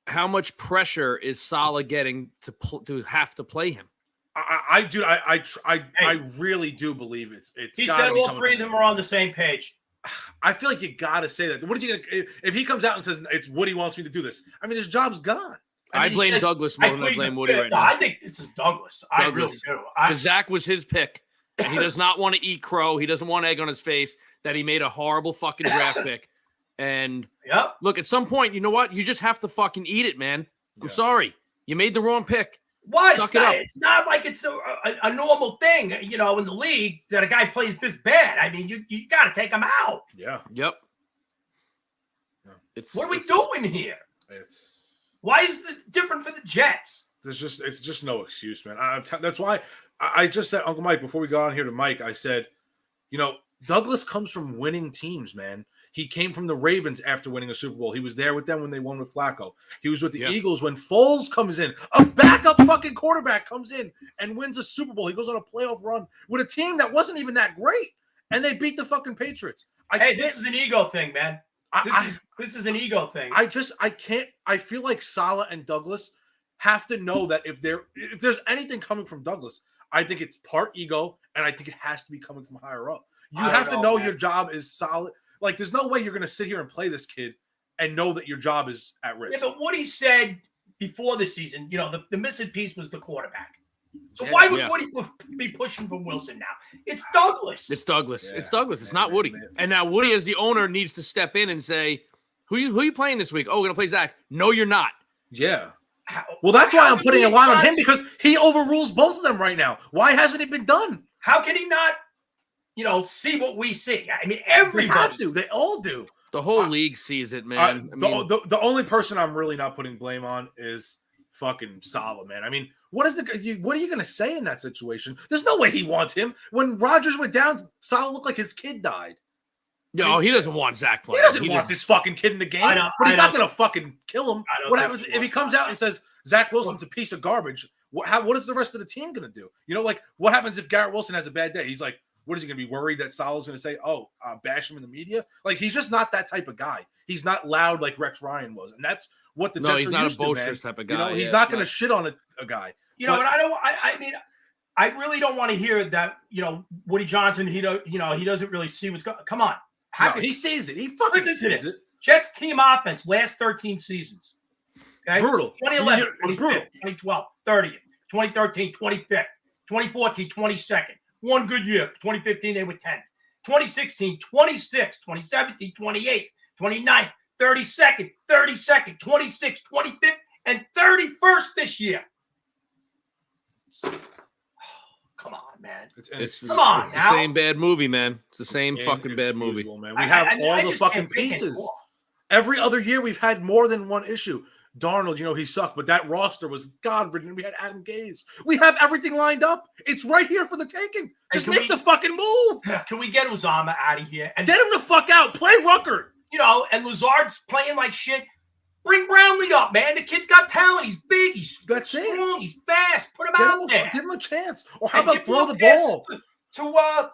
how much pressure is Saleh getting to have to play him? I really do believe it's. He gotta said be all coming three of from them are on the same page. I feel like you gotta say that. What is he gonna if he comes out and says it's Woody wants me to do this? I mean, his job's gone. I blame Douglas more than I blame Woody right now. I think this is Douglas. I really do. Because Zach was his pick, and he does not want to eat crow. He doesn't want egg on his face that he made a horrible fucking draft pick. And look, at some point, you know what? You just have to fucking eat it, man. I'm sorry. You made the wrong pick. What? Suck it up. It's not like it's a normal thing, in the league that a guy plays this bad. I mean, you got to take him out. Yeah. Yep. What are we doing here? Why is it different for the Jets? It's just no excuse, man. That's why I just said, Uncle Mike, before we got on here to Mike, I said, Douglas comes from winning teams, man. He came from the Ravens after winning a Super Bowl. He was there with them when they won with Flacco. He was with the Eagles when Foles comes in. A backup fucking quarterback comes in and wins a Super Bowl. He goes on a playoff run with a team that wasn't even that great, and they beat the fucking Patriots. This is an ego thing, man. This is an ego thing. I feel like Saleh and Douglas have to know that if there's anything coming from Douglas, I think it's part ego, and I think it has to be coming from higher up. You have to know your job is solid. Like, there's no way you're going to sit here and play this kid and know that your job is at risk. Yeah, but what he said before the season, the missing piece was the quarterback. So why would Woody be pushing for Wilson now? It's Douglas. It's Douglas. Yeah. It's Douglas. It's not Woody. And now Woody, as the owner, needs to step in and say, who you playing this week? Oh, we're going to play Zach. No, you're not. Yeah. Well, that's why I'm putting a lot on him, because he overrules both of them right now. Why hasn't it been done? How can he not, see what we see? I mean, everybody have to. They all do. The whole league sees it, man. The only person I'm really not putting blame on is fucking Saleh, man. I mean, what are you going to say in that situation? There's no way he wants him. When Rodgers went down, Saleh looked like his kid died. No, he doesn't want Zach playing. He doesn't want this fucking kid in the game. But he's not going to fucking kill him. What happens if he comes out and says Zach Wilson's a piece of garbage? What is the rest of the team going to do? Like, what happens if Garrett Wilson has a bad day? He's like, what is he going to be worried that Saleh's going to say, bash him in the media? Like, he's just not that type of guy. He's not loud like Rex Ryan was. And that's what the Jets are used to, man. He's not a boisterous type of guy. He's not going to shit on a guy. And I really don't want to hear that, Woody Johnson, he doesn't really see what's going on. Come on. He sees it. He fucking sees it. Jets team offense, last 13 seasons. Okay? Brutal. 2011, 2012, 30th, 2013, 25th, 2014, 22nd. One good year. 2015, they were 10th. 2016, 26th. 2017, 28th. 29th, 32nd, 32nd, 26th, 25th, and 31st this year. Come on, man. It's the same bad movie, man. It's the same fucking bad movie. Man. We have all the fucking pieces. Every other year, we've had more than one issue. Darnold, he sucked, but that roster was God-ridden. We had Adam Gase. We have everything lined up. It's right here for the taking. Just make the fucking move. Can we get Uzomah out of here? And get him the fuck out. Play Ruckert. And Lazard's playing like shit. Bring Brownlee up, man. The kid's got talent. He's big. He's strong. He's fast. Put him out there. Give him a chance. Or how about throw the ball to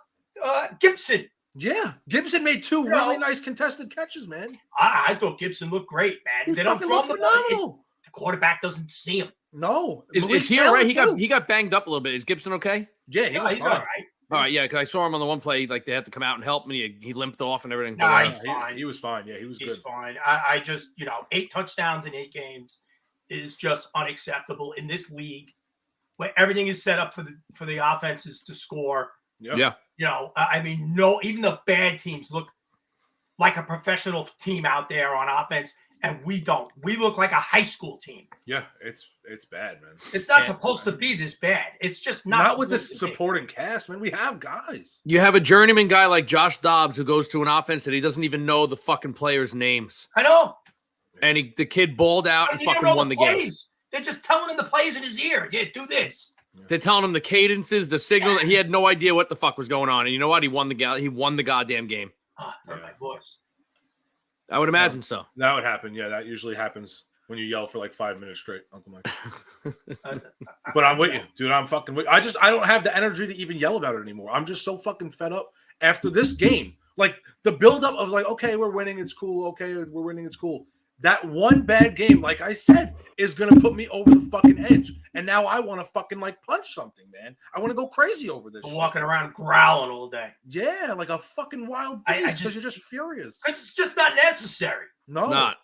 Gibson? Yeah, Gibson made two really nice contested catches, man. I thought Gibson looked great, man. They don't look phenomenal. The quarterback doesn't see him. No, is he all right? He got banged up a little bit. Is Gibson okay? Yeah, he's all right. All right, yeah, because I saw him on the one play, like they had to come out and help him. He limped off and everything. No, he's fine. He was fine. Yeah, he was good. He's fine. I just, 8 touchdowns in 8 games is just unacceptable in this league where everything is set up for the offenses to score. Yeah. Even the bad teams look like a professional team out there on offense, and we don't. We look like a high school team. Yeah, it's bad, man. It's not supposed to be this bad. It's just not with this supporting cast, man. We have guys. You have a journeyman guy like Josh Dobbs who goes to an offense that he doesn't even know the fucking players' names. I know. And the kid balled out and fucking won the game. They're just telling him the plays in his ear. Yeah, do this. They're telling him the cadences, the signal. He had no idea what the fuck was going on. And you know what? He won the goddamn game. Oh, hurt my voice. I would imagine so. That would happen. Yeah, that usually happens when you yell for like 5 minutes straight, Uncle Mike. But I'm with you, dude. I'm fucking with you. I don't have the energy to even yell about it anymore. I'm just so fucking fed up after this game. Like the buildup of like, okay, we're winning, it's cool. Okay, we're winning, it's cool. That one bad game, like I said, is gonna put me over the fucking edge. And now I want to fucking like punch something, man. I want to go crazy over this. Walking around growling all day. Yeah, like a fucking wild beast because you're just furious. It's just not necessary. No, not.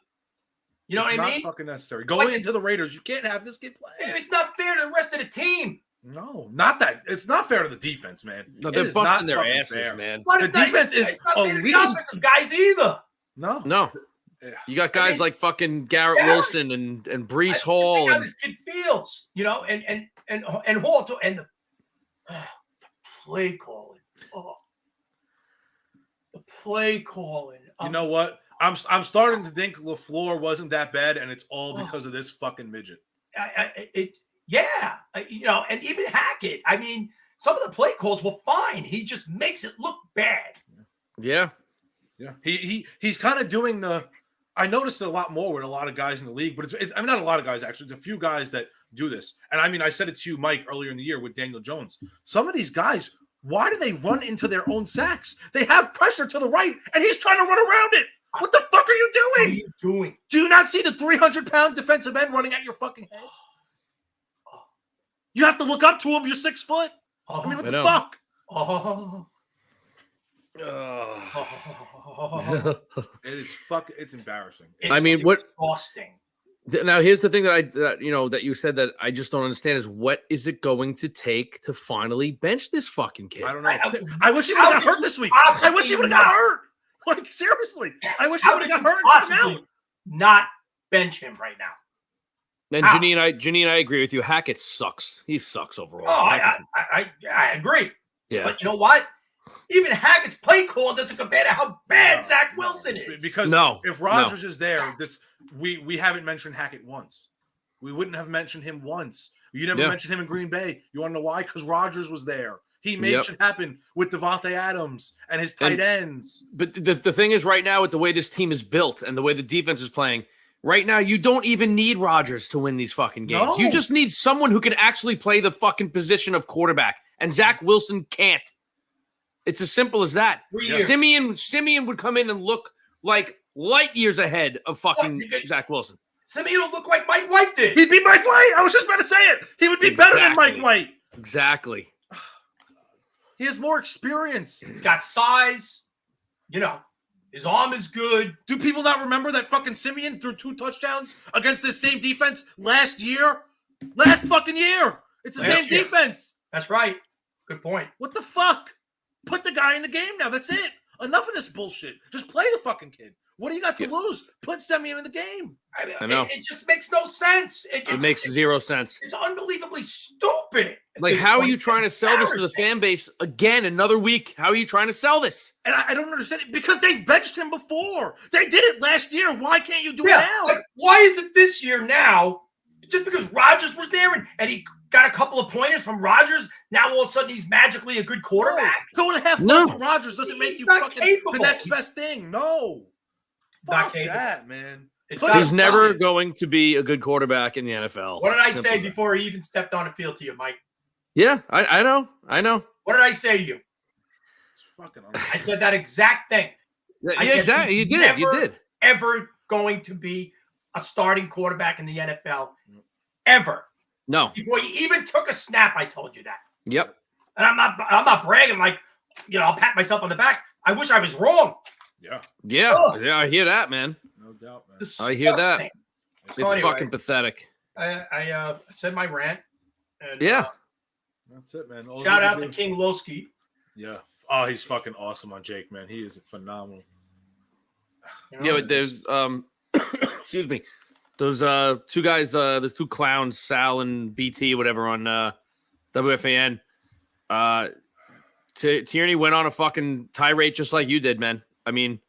You know what I mean? It's not fucking necessary. Going into the Raiders, you can't have this kid play. It's not fair to the rest of the team. No, not that. It's not fair to the defense, man. No, they're busting their asses, man. The defense is elite. The offensive guys either. No. Yeah. You got guys like fucking Garrett Wilson and Breece Hall. How this kid feels, you know, and Hall too, and the play calling. Oh, the play calling. You know what? I'm starting to think LaFleur wasn't that bad, and it's all because of this fucking midget. You know, and even Hackett. I mean, some of the play calls were fine. He just makes it look bad. Yeah. He's kind of doing the. I noticed it a lot more with a lot of guys in the league, but I'm not a lot of guys actually. It's a few guys that do this, and I mean, I said it to you, Mike, earlier in the year with Daniel Jones. Some of these guys, why do they run into their own sacks? They have pressure to the right, and he's trying to run around it. What the fuck are you doing? What are you doing? Do you not see the 300-pound defensive end running at your fucking head? You have to look up to him. You're 6 foot. I mean, what the fuck? It is fucking. It's embarrassing. It's exhausting. Now, here's the thing that you said that I just don't understand is what is it going to take to finally bench this fucking kid? I don't know. I wish he would have got hurt this week. I wish he would have got hurt. Like seriously, I wish he would have got hurt. Possibly not bench him right now. And Janine, I agree with you. Hackett sucks. He sucks overall. Oh, I agree. Yeah, but you know what? Even Hackett's play call doesn't compare to how bad Zach Wilson is. Because if Rodgers is there, we haven't mentioned Hackett once. We wouldn't have mentioned him once. You never mentioned him in Green Bay. You want to know why? Because Rodgers was there. He made shit happen with Devontae Adams and his tight ends. But the thing is, right now, with the way this team is built and the way the defense is playing, right now, you don't even need Rodgers to win these fucking games. No. You just need someone who can actually play the fucking position of quarterback. And Zach Wilson can't. It's as simple as that. Simeon would come in and look like light years ahead of fucking Zach Wilson. Simeon will look like Mike White did. He'd be Mike White. I was just about to say it. He would be better than Mike White. Exactly. He has more experience. He's got size. You know, his arm is good. Do people not remember that fucking Simeon threw 2 touchdowns against this same defense last year? Last fucking year. It's the same defense. That's right. Good point. What the fuck? Put the guy in the game now. That's it. Enough of this bullshit. Just play the fucking kid. What do you got to lose? Put Simeon in the game. I know. It just makes no sense. It makes zero sense. It's unbelievably stupid. Like, how are you trying to sell this to the fan base again another week? How are you trying to sell this? And I don't understand it because they've benched him before. They did it last year. Why can't you do it now? Like, why is it this year now? Just because Rodgers was there and he got a couple of pointers from Rodgers, now all of a sudden he's magically a good quarterback? 2.5 months of Rodgers doesn't make you fucking capable. The next best thing. No. Fuck that, man. He's never going to be a good quarterback in the NFL. What did I say before he even stepped on the field to you, Mike? Yeah, I know. What did I say to you? It's fucking I said that exact thing. Yeah, exactly. You did. Ever going to be a starting quarterback in the NFL. Ever. No. Before you even took a snap, I told you that. Yep. And I'm not bragging like, I'll pat myself on the back. I wish I was wrong. Yeah, I hear that, man. No doubt, man. I hear that. It's anyway, fucking pathetic. I said my rant. And, that's it, man. Shout out to King Lowski. Yeah. Oh, he's fucking awesome on Jake, man. He is phenomenal. Yeah, but there's excuse me, those two guys, the two clowns, Sal and BT, whatever, on WFAN. Tierney went on a fucking tirade just like you did, man. I mean,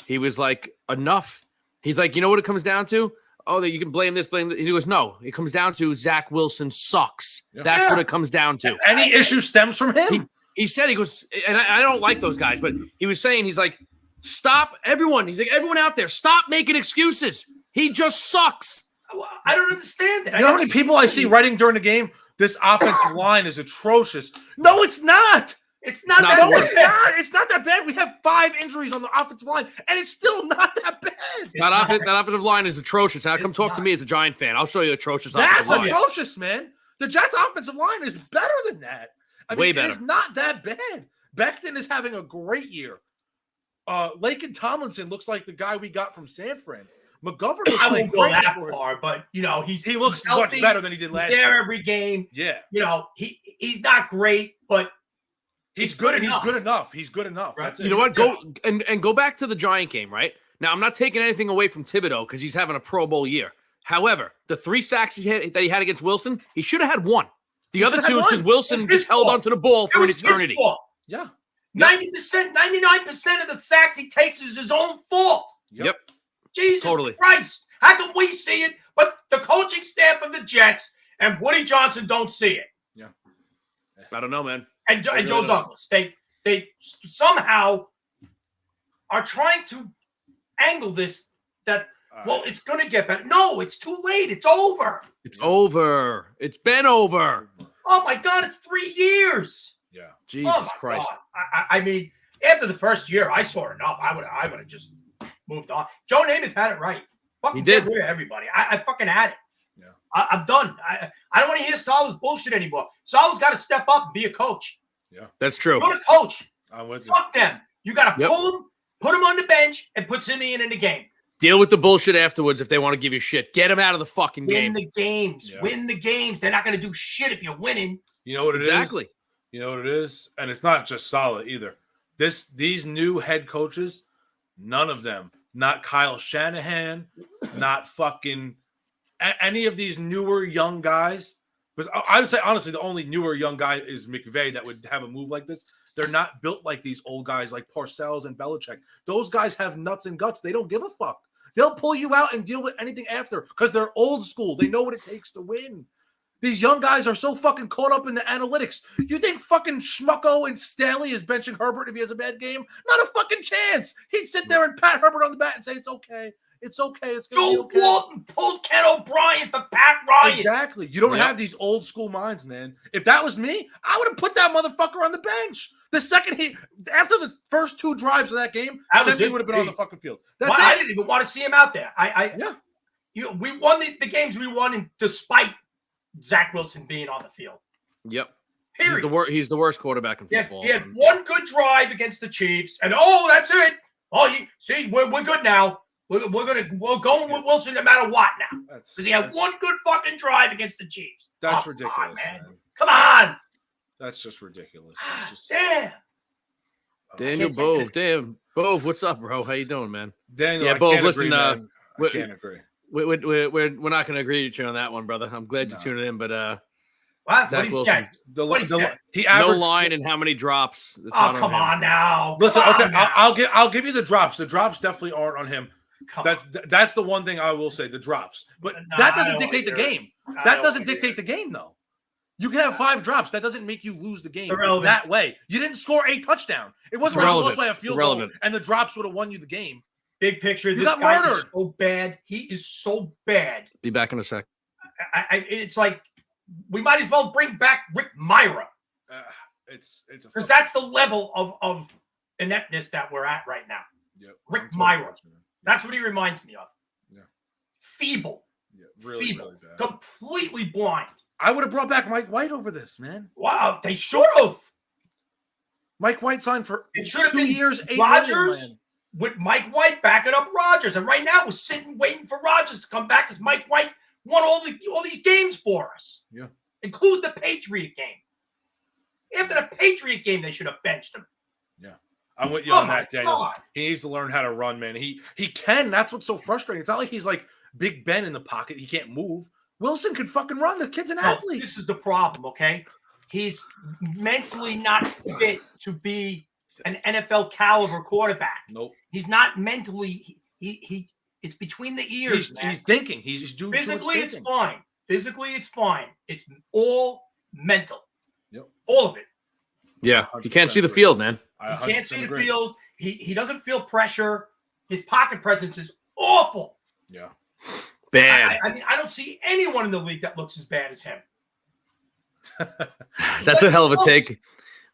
he was like, enough. He's like, you know what it comes down to? Oh, that you can blame this, blame that. He goes, no, it comes down to Zach Wilson sucks. Yeah. That's what it comes down to. Any issue stems from him. He said, he goes, and I don't like those guys, but he was saying, he's like, stop, everyone. He's like, everyone out there, stop making excuses. He just sucks. I don't understand that. You know how many people I see writing during the game? This offensive line is atrocious. No, it's not. It's not not that the No, bad. it's not. It's not that bad. We have 5 injuries on the offensive line, and it's still not that bad. That offensive line is atrocious. Now come It's talk to not. me as a Giant fan. I'll show you atrocious That's offensive line. atrocious, man. The Jets' offensive line is better than that. I mean, Way better. It's not that bad. Becton is having a great year. Laken Tomlinson looks like the guy we got from San Fran. McGovern was I playing won't go great that for him. far, but you know He looks he's much healthy. better than he did He's last there year. every game. Yeah, You know he's not great, but he's It's good. good He's enough. good enough. He's good enough. Right. That's it. You know what? Go and go back to the Giant game, right? Now, I'm not taking anything away from Thibodeau because he's having a Pro Bowl year. However, the 3 sacks that he had against Wilson, he should have had 1. The other should have 2 is had because 1. Wilson It's his just held fault. onto the ball it for an was his eternity. fault. Yeah. 90%, 99% of the sacks he takes is his own fault. Yep. Jesus Totally. Christ. How can we see it, but the coaching staff of the Jets and Woody Johnson don't see it? I don't know, man. And, I and Joe really don't. Douglas. They somehow are trying to angle this that, well, it's going to get better. No, it's too late. It's over. It's over. It's been over. Oh, my God. It's 3 years. Yeah. Jesus Oh, my Christ. God. I mean, after the first year, I saw enough. I would have just moved on. Joe Namath had it right. Fucking He did. get rid of everybody. I fucking had it. Yeah. I'm done. I don't want to hear Salah's bullshit anymore. Salah's got to step up and be a coach. That's true. You're a coach. I'm with you. Fuck them. You got to Yep. pull them, put them on the bench, and put Simeon in the game. Deal with the bullshit afterwards if they want to give you shit. Get them out of the fucking Win game. the games. Yeah. Win the games. They're not going to do shit if you're winning. You know what it is? Exactly. You know what it is? And it's not just Saleh either. These new head coaches, none of them, not Kyle Shanahan, not fucking any of these newer young guys. Because I would say honestly, the only newer young guy is McVay that would have a move like this. They're not built like these old guys like Parcells and Belichick. Those guys have nuts and guts. They don't give a fuck. They'll pull you out and deal with anything after because they're old school. They know what it takes to win. These young guys are so fucking caught up in the analytics. You think fucking Schmucko and Staley is benching Herbert if he has a bad game? Not a fucking chance. He'd sit there and pat Herbert on the back and say, it's okay. It's okay. It's going to Joe be okay. Walton pulled Ken O'Brien for Pat Ryan. Exactly. You don't Yep. have these old school minds, man. If that was me, I would have put that motherfucker on the bench. The second after the first 2 drives of that game, That was Simeon it. would have been on the fucking field. That's I it. didn't even want to see him out there. Yeah. We won the games we won despite Zach Wilson being on the field. Yep. Period. He's the worst quarterback in Yeah, football. he had 1 good drive against the Chiefs, and that's it. We're good now. We're going with Wilson no matter what now. That's Because he had 1 good fucking drive against the Chiefs. That's Oh, ridiculous, come on, man. man. Come on. That's just ridiculous. It's just, Damn. Daniel Can't take Bove. it. Damn. Bove, what's up, bro? How you doing, man? Daniel, Yeah, I Bo, can't listen, agree, man. I we- can't agree. We're not going to agree with you on that one, brother. I'm glad No. you tuned in, but What Zach he Wilson. said? The, What'd he say? he no averaged line and how many drops. It's Oh, not come him. on now. Listen, Come okay, on now. I'll give you the drops. The drops definitely aren't on him. Come That's the one thing I will say. The drops, but No, that I doesn't don't dictate the wanna hear game. on. I That don't doesn't wanna hear dictate the game, though. You can have 5 drops. That doesn't make you lose the game Irrelevant. that way. You didn't score a touchdown. It wasn't like you lost Irrelevant. by a field goal Irrelevant. and the drops would have won you the game. Big picture. This got guy is murdered. so bad. He is so bad. Be back in a sec. It's like we might as well bring back Rick Myra It's a because that's the level of ineptness that we're at right now. Yep, Rick I'm totally Myra. with you, man. That's what he reminds me of. Yeah. Feeble, Yeah, really, feeble, really bad. completely blind. I would have brought back Mike White over this, man. Wow, they should have. Mike White signed for It should have 2 been years, $8 Rodgers million, man. with Mike White backing up Rodgers, and right now we're sitting waiting for Rodgers to come back because Mike White won all these games for us. Yeah. Include the Patriot game. After the Patriot game, they should have benched him. I'm with you Oh on my that, Daniel. God. He needs to learn how to run, man. He can. That's what's so frustrating. It's not like he's like Big Ben in the pocket. He can't move. Wilson can fucking run. The kid's an No, athlete. this is the problem, okay? He's mentally not fit to be an NFL caliber quarterback. Nope. He's not mentally. He it's between the ears. He's thinking. He's doing Physically, too much it's thinking. fine. Physically, it's fine. It's all mental. Yep. All of it. Yeah, you can't see the 100% field, man. I He can't 100% see the agree. field. He doesn't feel pressure. His pocket presence is awful. Yeah. Bad. I mean, I don't see anyone in the league that looks as bad as him. That's a hell of a take.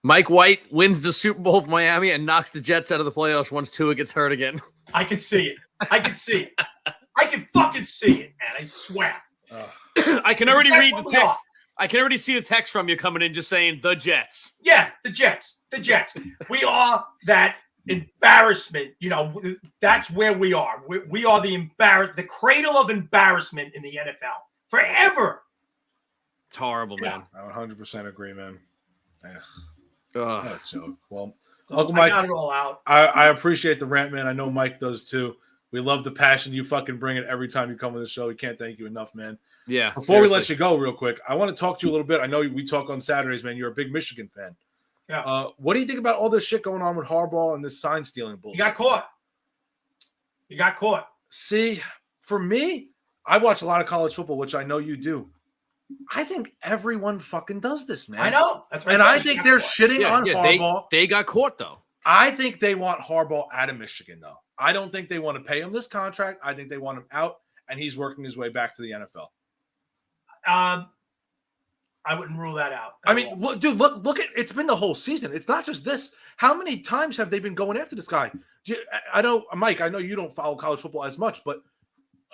Mike White wins the Super Bowl for Miami and knocks the Jets out of the playoffs once Tua gets hurt again. I can see it. I can see it. I can fucking see it, man. I swear. I can already That's read what the we are. text. I can already see the text from you coming in just saying the Jets. Yeah, the Jets. The Jets. We are that embarrassment. You know, that's where we are. We are the cradle of embarrassment in the NFL forever. It's horrible, man. I 100% agree, man. Ugh, Ugh. that's a joke. Well, So Uncle I Mike, got it all out. I appreciate the rant, man. I know Mike does too. We love the passion you fucking bring it every time you come on the show. We can't thank you enough, man. Yeah. Before we let you go, real quick, I want to talk to you a little bit. I know we talk on Saturdays, man. You're a big Michigan fan. Yeah. What do you think about all this shit going on with Harbaugh and this sign stealing bullshit? You got caught. You got caught. See, for me, I watch a lot of college football, which I know you do. I think everyone fucking does this, man. I know. That's right. And I think they're shitting on Harbaugh. They got caught, though. I think they want Harbaugh out of Michigan, though. I don't think they want to pay him this contract. I think they want him out, and he's working his way back to the NFL. I wouldn't rule that out. I mean, look at it's been the whole season. It's not just this. How many times have they been going after this guy? I know, Mike, I know you don't follow college football as much, but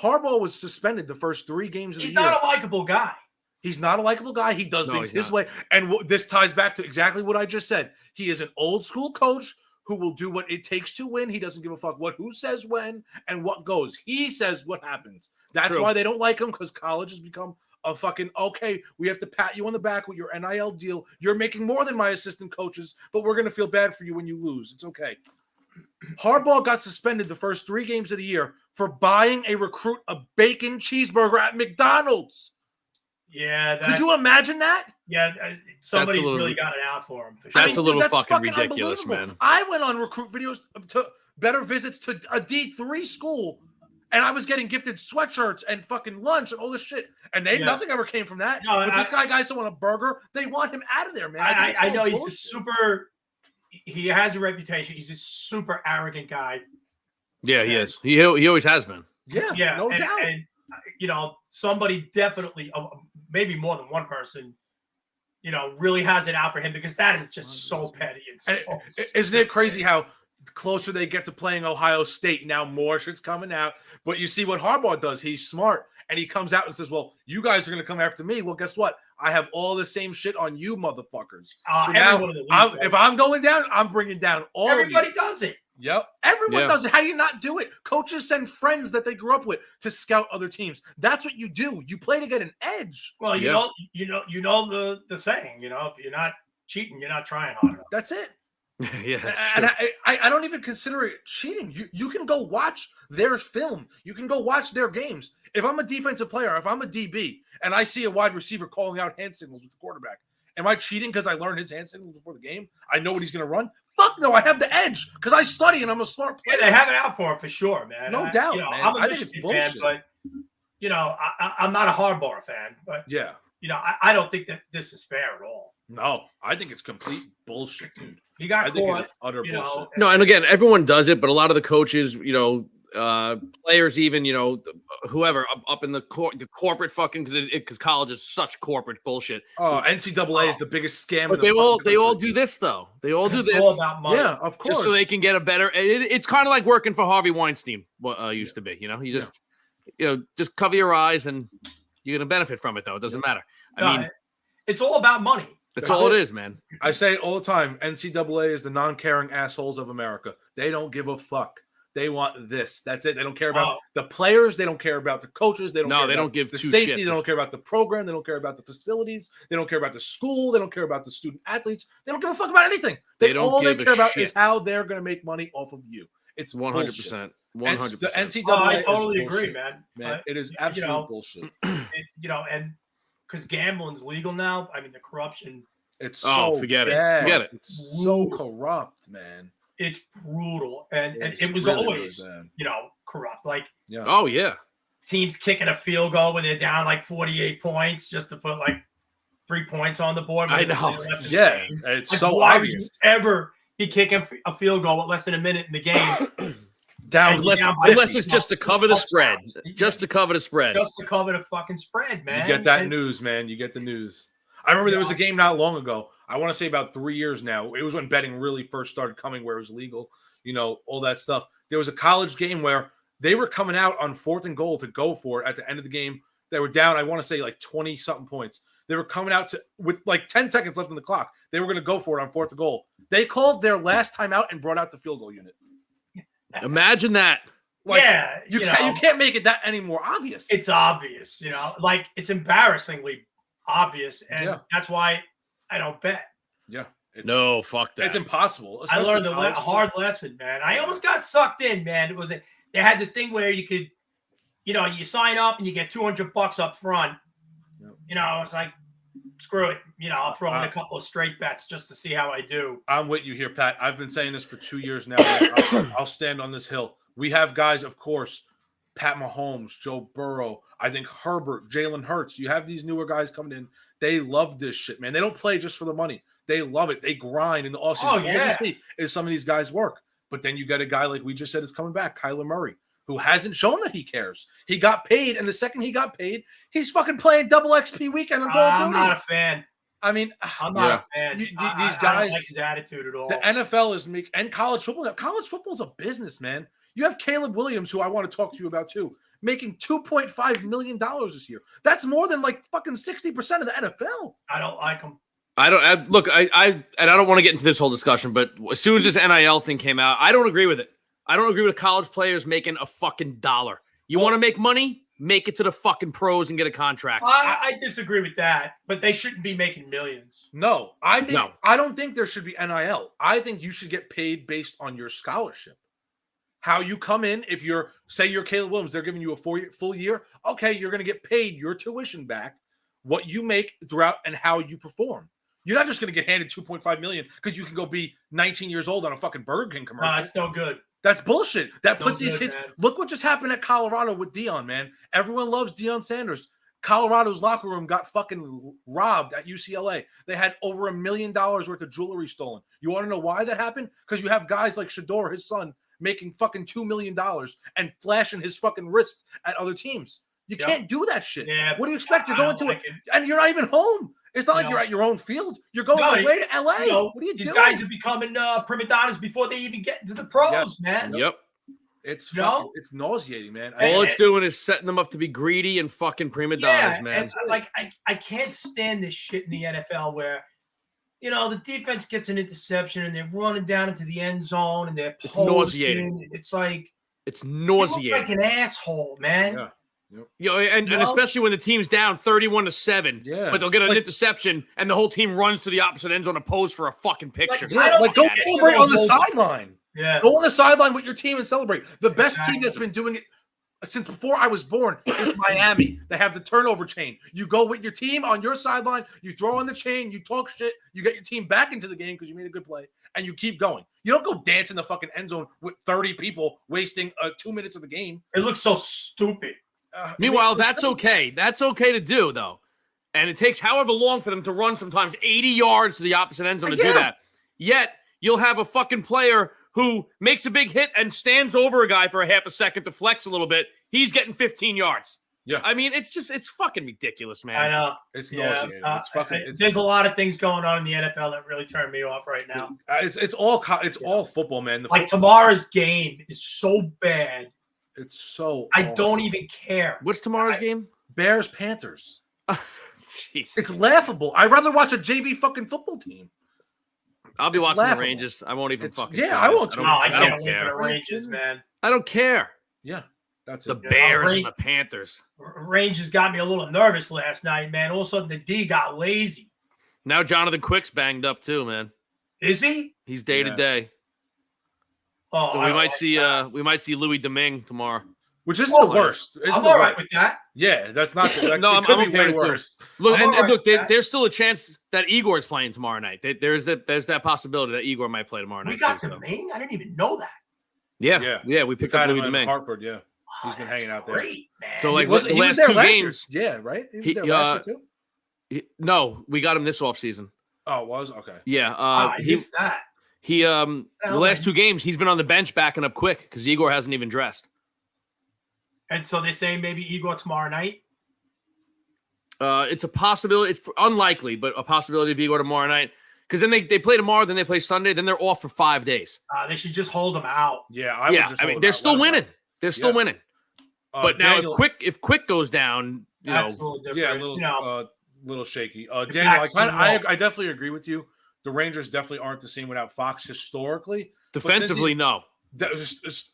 Harbaugh was suspended the first 3 games of he's the year. not a likable guy. He's not a likable guy. He does things he's his not. way. And this ties back to exactly what I just said. He is an old school coach who will do what it takes to win. He doesn't give a fuck who says when and what goes. He says what happens. That's True. why they don't like him, because college has become a fucking, okay, we have to pat you on the back with your NIL deal. You're making more than my assistant coaches, but we're going to feel bad for you when you lose. It's okay. Harbaugh got suspended the first 3 games of the year for buying a recruit a bacon cheeseburger at McDonald's. Yeah. Could you imagine that? Yeah. Somebody's little- really got it out for him. For sure. That's a little dude, fucking ridiculous, unbelievable. man. I went on recruit videos to better visits to a D3 school, and I was getting gifted sweatshirts and fucking lunch and all this shit. And nothing ever came from that. No, but this guys don't want a burger. They want him out of there, man. I know he's bullshit. a super. He has a reputation. He's a super arrogant guy. Yeah, he is. He always has been. Yeah, no doubt. And you know, somebody definitely, maybe more than one person, you know, really has it out for him, because that is just so petty and so. Isn't it crazy how closer they get to playing Ohio State, now more shit's coming out? But you see what Harbaugh does. He's smart. And he comes out and says, well, you guys are going to come after me. Well, guess what? I have all the same shit on you motherfuckers. So now, if I'm going down, I'm bringing down all everybody of you. does it. Yep. Everyone does it. How do you not do it? Coaches send friends that they grew up with to scout other teams. That's what you do. You play to get an edge. Well, you know the saying, you know, if you're not cheating, you're not trying hard enough. That's it. Yeah, that's And true. I don't even consider it cheating. You can go watch their film. You can go watch their games. If I'm a defensive player, if I'm a DB, and I see a wide receiver calling out hand signals with the quarterback, am I cheating because I learned his hand signals before the game? I know what he's going to run? Fuck no, I have the edge because I study and I'm a smart player. Yeah, they have it out for him for sure, man. No doubt, you know, man. I'm a I think it's Michigan fan, bullshit. but you know, I'm not a Harbaugh fan, but Yeah. you know, I don't think that this is fair at all. No, I think it's complete bullshit, dude. He got I think caught. it's utter you bullshit. know, No, and again, everyone does it, but a lot of the coaches, you know, players, even, you know, whoever up in the corporate fucking, because college is such corporate bullshit. Oh, NCAA is the biggest scam. But in the they all country. do this though. They all do it's this all about money. Yeah, of course. just so they can get a better. It's kind of like working for Harvey Weinstein. What used to be, you know, you just just cover your eyes and you're gonna benefit from it though. It doesn't matter. I mean, it's all about money. that's That's all it it. is, man. I say it all the time. NCAA is the non-caring assholes of America. They don't give a fuck. They want this. That's it. They don't care about the players. They don't care about the coaches. They don't. No, care they about don't give the two safety. shits. They don't care about the program. They don't care about the facilities. They don't care about the school. They don't care about the student athletes. They don't give a fuck about anything. They don't all they give a care about shit. is how they're going to make money off of you. It's 100%. 100%. The NCAA. I is totally agree, bullshit, man. It is absolute bullshit. And because gambling's legal now, I mean the corruption. It's so forget bad. it. Forget it. It's so corrupt, man. It's brutal, and it was really, always really corrupt. Like Oh yeah, teams kicking a field goal when they're down like 48 points just to put like 3 points on the board. I know. Yeah, it's like, so why obvious. would you ever be kicking a field goal with less than a minute in the game? Unless it's just to cover the spread. Just to cover the spread. Just to cover the fucking spread, man. You get that news, man. You get the news. I remember there was a game not long ago. I want to say about 3 years now. It was when betting really first started coming, where it was legal, all that stuff. There was a college game where they were coming out on 4th and goal to go for it at the end of the game. They were down, I want to say, like 20-something points. They were coming out with like 10 seconds left on the clock. They were going to go for it on 4th and goal. They called their last time out and brought out the field goal unit. Imagine that. You can't make it that any more obvious. It's obvious, like it's embarrassingly obvious, and that's why I don't bet. Yeah. No, fuck that. It's impossible. I learned a hard lesson, man. I almost got sucked in, man. They had this thing where you could, you sign up and you get $200 up front. Yep. I was like, screw it. I'll throw in a couple of straight bets just to see how I do. I'm with you here, Pat. I've been saying this for 2 years now. I'll stand on this hill. We have guys, of course, Pat Mahomes, Joe Burrow, I think Herbert, Jalen Hurts. You have these newer guys coming in. They love this shit, man. They don't play just for the money. They love it. They grind in the offseason. All you see is some of these guys work. But then you got a guy like we just said is coming back, Kyler Murray, who hasn't shown that he cares. He got paid, and the second he got paid, he's fucking playing double XP weekend on Call of Duty. I'm not a fan. I mean, I'm not a fan. These guys, I don't like his attitude at all. The NFL is and college football. College football is a business, man. You have Caleb Williams, who I want to talk to you about too, making $2.5 million this year. That's more than like fucking 60% of the NFL. I don't like him. I don't look. I don't want to get into this whole discussion, but as soon as this NIL thing came out, I don't agree with it. I don't agree with college players making a fucking dollar. You want to make money? Make it to the fucking pros and get a contract. I disagree with that, but they shouldn't be making millions. No, I don't think there should be NIL. I think you should get paid based on your scholarship. How you come in, if you're Caleb Williams, they're giving you a full year. Okay, you're going to get paid your tuition back, what you make throughout and how you perform. You're not just going to get handed $2.5 million because you can go be 19 years old on a fucking Burger King commercial. No, it's no good. That's bullshit. That puts these kids. Man. Look what just happened at Colorado with Deion, man. Everyone loves Deion Sanders. Colorado's locker room got fucking robbed at UCLA. They had over $1 million worth of jewelry stolen. You want to know why that happened? Because you have guys like Shador, his son, making fucking $2 million and flashing his fucking wrists at other teams. You can't do that shit. Yeah, what do you expect? You're going to it, and you're not even home. It's not like you're at your own field. You're going away to LA. What are you doing? These guys are becoming prima donnas before they even get into the pros, man. Yep. It's it's nauseating, man. All it's doing is setting them up to be greedy and fucking prima donnas, man. It's like I can't stand this shit in the NFL where the defense gets an interception and they're running down into the end zone and they're nauseating. It's like it's nauseating. Like an asshole, man. Yeah. Yep. And especially when the team's down 31-7, but they'll get an interception and the whole team runs to the opposite end zone to pose for a fucking picture. Go celebrate on the sideline. Yeah, go on the sideline with your team and celebrate. The best team that's been doing it since before I was born is Miami. They have the turnover chain. You go with your team on your sideline, you throw on the chain, you talk shit, you get your team back into the game because you made a good play, and you keep going. You don't go dance in the fucking end zone with 30 people wasting 2 minutes of the game. It looks so stupid. Meanwhile, that's okay. That's okay to do, though. And it takes however long for them to run sometimes 80 yards to the opposite end zone to do that. Yet, you'll have a fucking player who makes a big hit and stands over a guy for a half a second to flex a little bit. He's getting 15 yards. Yeah. I mean, it's fucking ridiculous, man. I know. It's nauseating. There's a lot of things going on in the NFL that really turn me off right now. It's all football, man. Tomorrow's game is so bad. It's so I don't even care. What's tomorrow's game? Bears Panthers. Jesus. It's laughable. I'd rather watch a JV fucking football team. I'll be watching the Rangers. I won't even fucking. Yeah, I won't. I can't wait for the Rangers, man. I don't care. Yeah, that's The it. Bears and the Panthers. Rangers got me a little nervous last night, man. All of a sudden, the D got lazy. Now Jonathan Quick's banged up too, man. Is he? He's day to day. Oh, So we might see Louis Domingue tomorrow. Which isn't the worst. I'm all right with that. Yeah, that's not. No, it could I'm be okay way with it, too. worse. Look, I'm all right look, with that. there's still a chance that Igor's playing tomorrow night. There's that possibility that Igor might play tomorrow night. We got too, so. Domingue? I didn't even know that. Yeah. We We've picked up had him Louis in Domingue. Hartford. Yeah, he's been That's hanging out there. great, man. So, like, He was the last there two last games. year. Yeah, right. He was He- there last year too. No, we got him this offseason. Oh, it was okay. Yeah. I missed that. The last two games, he's been on the bench backing up quick because Igor hasn't even dressed. And so they're saying maybe Igor tomorrow night. It's a possibility. It's unlikely, but a possibility of Igor tomorrow night. Because then they play tomorrow, then they play Sunday, then they're off for 5 days. They should just hold him out. Yeah, I would just. I mean, hold him they're out, still let him winning. go. They're still winning. But now, Daniel, if Quick goes down, That's a little different. yeah, a little, you know, little shaky. If Daniel, Max I can definitely agree with you. The Rangers definitely aren't the same without Fox historically. defensively, no.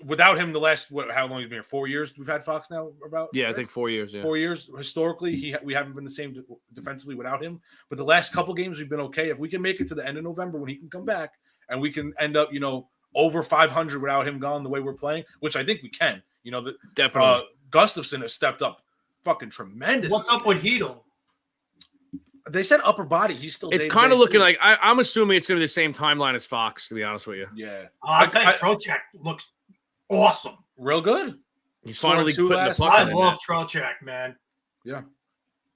Without him, the last how long he's been here? 4 years. We've had Fox now about. Yeah, I right? think 4 years. Yeah. 4 years historically. We haven't been the same defensively without him. But the last couple games we've been okay. If we can make it to the end of November when he can come back and we can end up, over 500 without him gone the way we're playing, which I think we can. Definitely. Gustafson has stepped up fucking tremendous. what's up with Hedel? They said upper body. He's still. It's day-to-day kind of looking too. like I'm assuming it's going to be the same timeline as Fox. To be honest with you, Yeah, I'll tell you, Trocheck looks awesome. real good. he's Scored finally two putting the last puck night. in I there. love Trocheck, man. Yeah.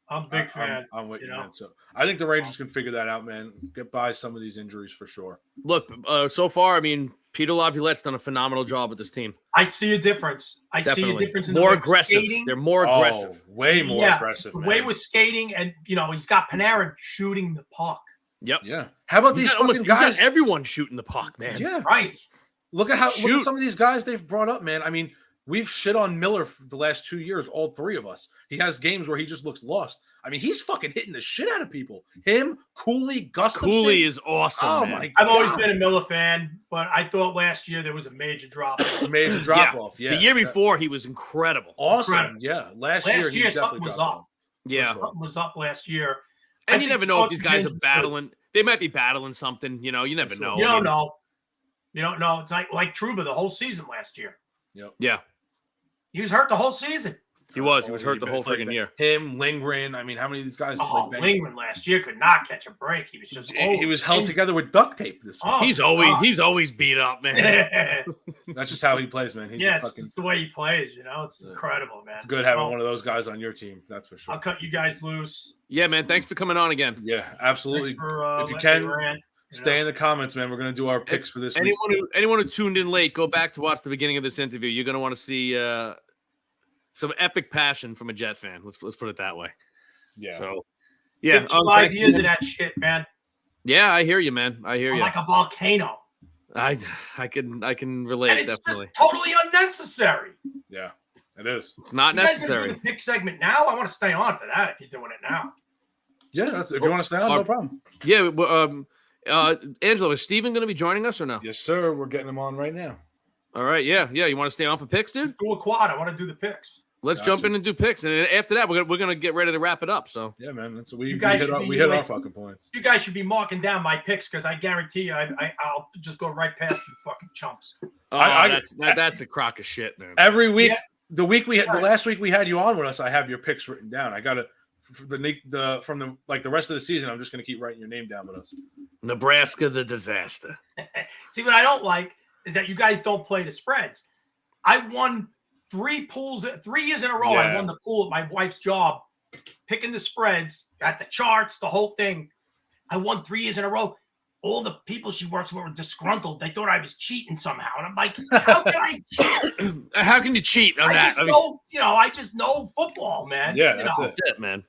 I'm a big fan. I'm with you, you know? man. So I think the Rangers can figure that out, man. Get by some of these injuries for sure. Look, so far, I mean, Peter Laviolette's done a phenomenal job with this team. I see a difference. I see a Definitely. difference in More the way of aggressive. skating. They're more aggressive. Way more aggressive. The Man. way with skating, and he's got Panarin shooting the puck. Yep. Yeah. How about these fucking He's got guys? everyone shooting the puck, man. Yeah. Right. Look at Shoot. some of these guys they've brought up, man. I mean, we've shit on Miller for the last 2 years, all three of us. He has games where he just looks lost. I mean, he's fucking hitting the shit out of people. Him, Cooley, Gustafson. Cooley is awesome. Oh man. my god. I've always been a Miller fan, but I thought last year there was a major drop. major drop off. Yeah. The year before, he was incredible. Awesome. Incredible. Yeah. Last Last year year, he something definitely was dropped up. off. Yeah. sure. Something was up last year. And I you think never know if George these guys James are is good. battling. They might be battling something. You never sure. know. You I don't mean, know. You don't know. It's like Trouba the whole season last year. Yeah, He was hurt the whole season. he was. He was hurt the whole Like, friggin' year. Him, Lindgren. I mean, how many of these guys? Oh, played Lingman last year could not catch a break. He was just He was held together with duct tape this week. Oh, He's always beat up, man. That's just how he plays, man. He's yeah, a it's fucking. just the way he plays. It's Yeah. incredible, man. It's good having Oh, one of those guys on your team. That's for sure. I'll cut you guys loose. Yeah, man. Thanks for coming on again. Yeah, absolutely. Thanks for, If you letting me can, rant, Stay in the comments, man. We're gonna do our picks for this week. Anyone who tuned in late, go back to watch the beginning of this interview. You're gonna want to see some epic passion from a Jet fan. Let's put it that way. Yeah. So, yeah. 55 years of that shit, man. Yeah, I hear you, man. I hear I'm you. like a volcano. I can relate And it's definitely. just totally unnecessary. Yeah, it is. It's not You guys gonna do necessary. the pick segment now? I want to stay on for that if you're doing it now. Yeah, that's if you want to stay on, no problem. Yeah. Angelo, is Steven going to be joining us or no? Yes, sir. We're getting him on right now. All right. Yeah. You want to stay on for picks, dude? Do a quad. I want to do the picks. Let's Gotcha. jump in and do picks, and then after that, we're gonna get ready to wrap it up. So Yeah, man. That's You we guys hit should our, be we hit our like- fucking points. You guys should be marking down my picks because I guarantee you I'll just go right past you fucking chumps. that's a crock of shit, man. Every week, Yeah. the Right. last week we had you on with us, I have your picks written down. I got to the rest of the season. I'm just gonna keep writing your name down with us. Nebraska, the disaster. See, what I don't like is that you guys don't play the spreads. I won 3 years in a row. I Yeah. won the pool at my wife's job, picking the spreads, got the charts, the whole thing. I won 3 years in a row. All the people she works with were disgruntled. They thought I was cheating somehow. And I'm like, how can I cheat? How can you cheat on I that? just know, I just know football, man. Yeah, You that's know. it. That's it, man.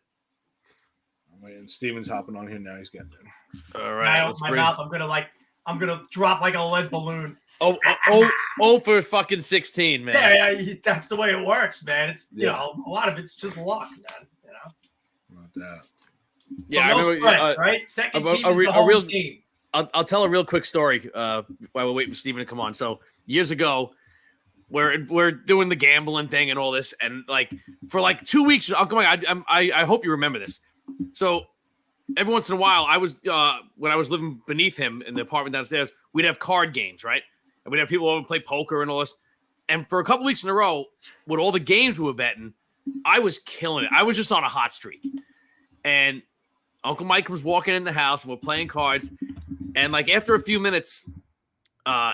I'm waiting. Steven's hopping on here now. He's getting in. All When right. I let's open my bring- mouth, I'm gonna drop like a lead balloon. Oh, for fucking 16, man. Yeah, that's the way it works, man. It's Yeah. a lot of it's just luck, man. Not that. So Yeah, I no remember, spreads, right? Second a team is real- the a home real- team. I'll tell a real quick story while we're waiting for Steven to come on. So years ago, we're doing the gambling thing and all this, and like for like 2 weeks, Uncle Mike, I hope you remember this. So every once in a while, I was when I was living beneath him in the apartment downstairs, we'd have card games, right? And we'd have people over and play poker and all this. And for a couple weeks in a row, with all the games we were betting, I was killing it. I was just on a hot streak. And Uncle Mike was walking in the house and we're playing cards. And like after a few minutes,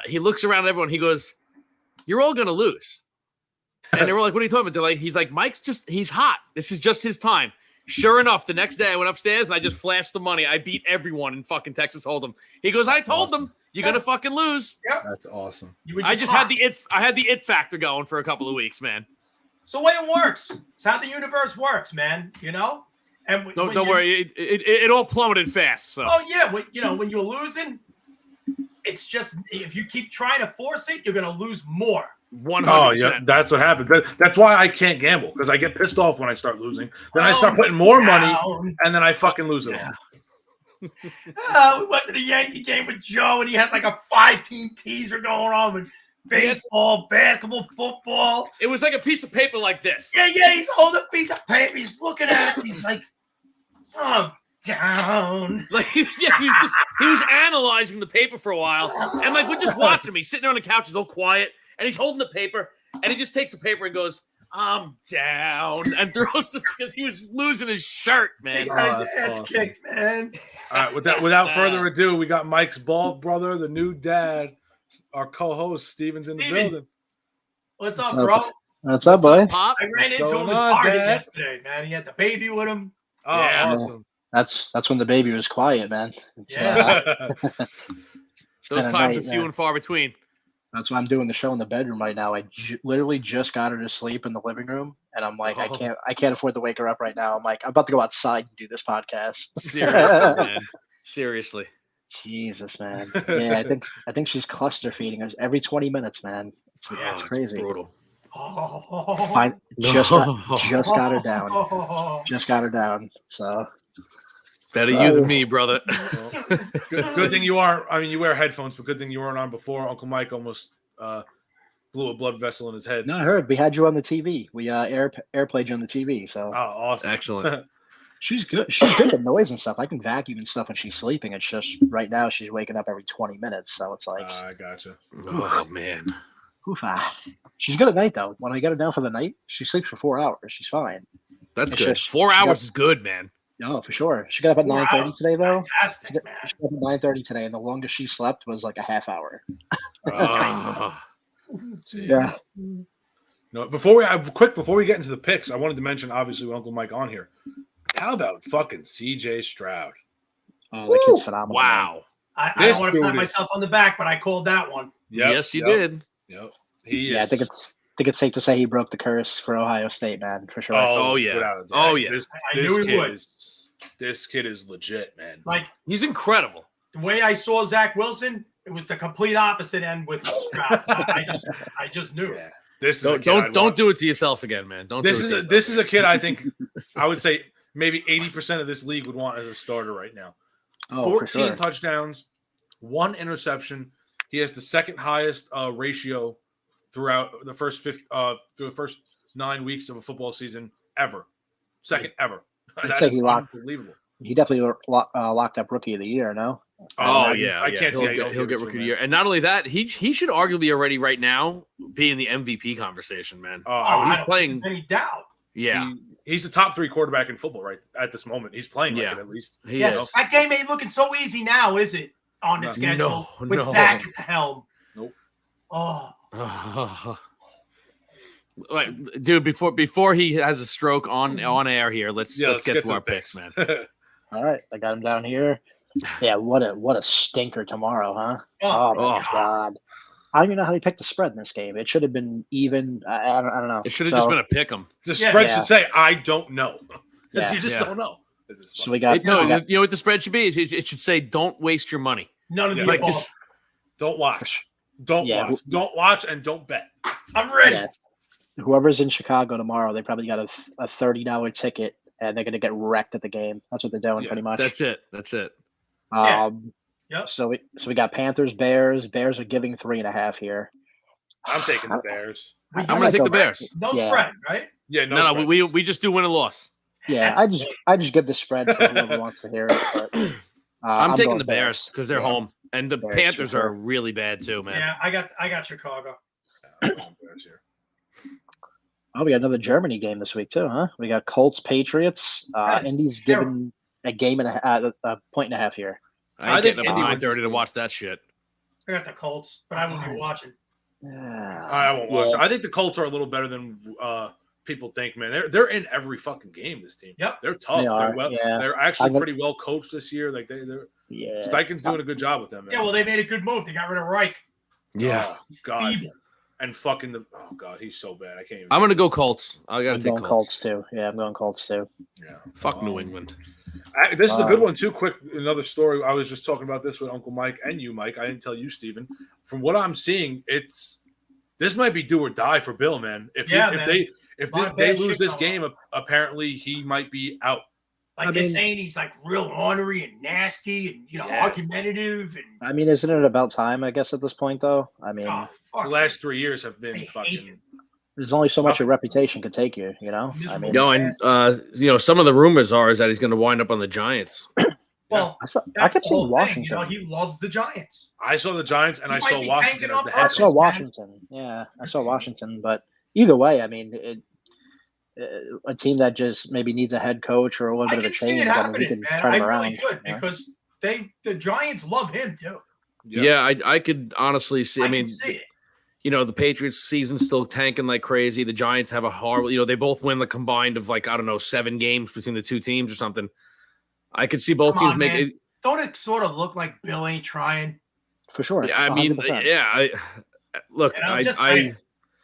he looks around at everyone. He goes, "You're all gonna lose." And they were like, "What are you talking about?" They're like, he's like, he's hot. This is just his time. Sure enough, the next day I went upstairs and I just flashed the money. I beat everyone in fucking Texas Hold'em. He goes, "I told them you're gonna fucking lose." Yep. That's awesome. I had the it factor going for a couple of weeks, man. So the way it works. It's how the universe works, man. You know. And don't worry, it all plummeted fast. So. Oh yeah, when you're losing, it's just if you keep trying to force it, you're gonna lose more. 100%. Oh yeah, that's what happens. That's why I can't gamble because I get pissed off when I start losing. Then I start putting more money, and then I fucking lose it all. We went to the Yankee game with Joe, and he had like a 5-team teaser going on with baseball, basketball, football. It was like a piece of paper like this. Yeah, he's holding a piece of paper. He's looking at it. He's like, "Oh, down." Like he was analyzing the paper for a while, and like we're just watching him. He's sitting there on the couch, he's all quiet, and he's holding the paper, and he just takes the paper and goes, "I'm down," and throws it because he was losing his shirt, man. He got his ass kicked, man. All right, without further ado, we got Mike's bald brother, the new dad, our co-host Steven's in the building. What's up, bro? What's up, boy? Pop? I ran into him in on, Target Dad? yesterday, man. He had the baby with him. Oh, Yeah. awesome. That's when the baby was quiet, man. It's, Those been a times night, are few man. and far between. That's why I'm doing the show in the bedroom right now. I literally just got her to sleep in the living room, and I'm like, Oh. I can't afford to wake her up right now. I'm like, I'm about to go outside and do this podcast. Seriously, man. Seriously. Jesus, man. Yeah, I think she's cluster feeding us every 20 minutes, man. It's crazy. Brutal. I just got her down. Just got her down. So Better you than me, brother. Good thing you aren't. I mean, you wear headphones, but good thing you weren't on before. Uncle Mike almost blew a blood vessel in his head. no, I heard we had you on the TV. We airplayed you on the TV. So Oh, awesome. Excellent. she's good. She's good at noise and stuff. I can vacuum and stuff when she's sleeping. It's just right now she's waking up every 20 minutes. So it's like, I gotcha. Oh man. oof, she's good at night though. When I get her down for the night, she sleeps for 4 hours. She's fine. That's It's good. just- 4 she hours got- is good, man. Oh, for sure. She got up at 4 9:30 hours. today though. Fantastic, man. She got up at 9:30 today, and the longest she slept was like a half hour. Oh. Yeah. No, before we get into the picks, I wanted to mention obviously with Uncle Mike on here. How about fucking CJ Stroud? Oh, that kid's phenomenal. man. Wow. I This don't want to pat dude is- myself on the back, but I called that one. Yes, you did. Yep. He Yeah, I is. think it's safe to say he broke the curse for Ohio State, man, for sure. Oh, yeah. without a doubt. Oh, yeah. I knew he would. This kid is legit, man. Like He's incredible. the way I saw Zach Wilson, it was the complete opposite end with Stroud. I just knew. Yeah. This is a kid I'd Don't want. do it to yourself again, man. Don't. This do it is to a, yourself. this is a kid I think I would say maybe 80% of this league would want as a starter right now. Oh, 14 for sure. touchdowns, 1 interception. He has the second highest ratio throughout the first through the first 9 weeks of a football season ever. Second ever. I'd That say is he locked- unbelievable. He definitely locked up Rookie of the Year, no? Oh I yeah, can't see how you he'll don't get give it to rookie of him, the man. year, and not only that, he should arguably already right now be in the MVP conversation, man. I he's don't playing. think there's any doubt. Yeah, He's the top 3 quarterback in football right at this moment. He's playing like Yeah. it at least. he Yeah, is. that game ain't looking so easy now, is it? On the No. schedule No, with no. Zach at the helm. Nope. Oh, Like, dude, before he has a stroke on air here, let's get to our the picks, man. All right, I got him down here. Yeah, what a stinker tomorrow, huh? Oh my Oh. god. I don't even know how they picked the spread in this game. It should have been even. I don't know. It should have So- just been a pick 'em. The Yeah. spread Yeah. should say, I don't know. Yeah. You just Yeah. don't know. This is So fun. we got. No, we got- you know what the spread should be? It should say, "Don't waste your money." none of the Like above. just Don't watch. Don't Yeah. watch. Don't watch and don't bet. I'm ready. yeah. Whoever's in Chicago tomorrow, they probably got a $30 ticket, and they're gonna get wrecked at the game. That's what they're doing, Yeah, pretty much. That's it. That's it. Yeah. Um, Yep. So we got Panthers, Bears. Bears are giving 3.5 here. I'm taking the Bears. I'm going to take the Bears. No Yeah. spread, right? Yeah, No, spread. we just do win and loss. Yeah, That's I just give the spread for whoever wants to hear it. But, I'm taking going the Bears because they're Yeah. home, and the Bears, Panthers for sure. are really bad too, man. Yeah, I got Chicago. I'm going Bears here. Oh, we got another Germany game this week too, huh? We got Colts Patriots. That is Indy's terrible. given a game and a point and a half here. I ain't I think getting up Indy at wins this 9:30 to game. watch that shit. I got the Colts, but I won't be watching. I won't watch. Yeah. I think the Colts are a little better than people think, man. They're in every fucking game. This team. Yep. They're tough. They They're are, well. yeah. They're actually I'm gonna- pretty well coached this year. Like they're Yeah. Steichen's doing a good job with them, man. Yeah, well, they made a good move. They got rid of Reich. Oh, God. Feeble. And fucking God, he's so bad. I can't even. I'm going to go Colts. I got I'm to take going Colts. Colts too. Yeah, I'm going Colts too. Yeah. Fuck New England. This is a good one too. Quick, another story. I was just talking about this with Uncle Mike and you, Mike. I didn't tell you, Steven. From what I'm seeing, this might be do or die for Bill, man. If Yeah, they man. if Lot of they bad lose shit this going game, apparently he might be out. Like I they're mean- saying he's like real ornery and nasty and Yeah. argumentative and I mean, isn't it about time? I guess at this point, though. I mean, oh fuck. The last 3 years have been I hate fucking. him. there's only so much your reputation could take you. You know. I mean, No, and some of the rumors are is that he's going to wind up on the Giants. Well, I that's kept the seeing whole Washington. thing, he loves the Giants. I saw the Giants and He I might saw be Washington hanging as up the on I head us. saw coach. Washington. Yeah, I saw Washington. But either way, I mean, a team that just maybe needs a head coach or a little I bit of can a see change. it I mean, happening, he can man. turn I them around. really could you know? because the Giants love him too. Yeah, I could honestly see. I can mean, see it. the Patriots season's still tanking like crazy. The Giants have a horrible, they both win the combined of 7 games between the two teams or something. I could see both Come teams on, make man. it. Don't it sort of look like Bill ain't trying? For sure. Yeah, I mean, 100%. yeah. Look, And I'm just saying.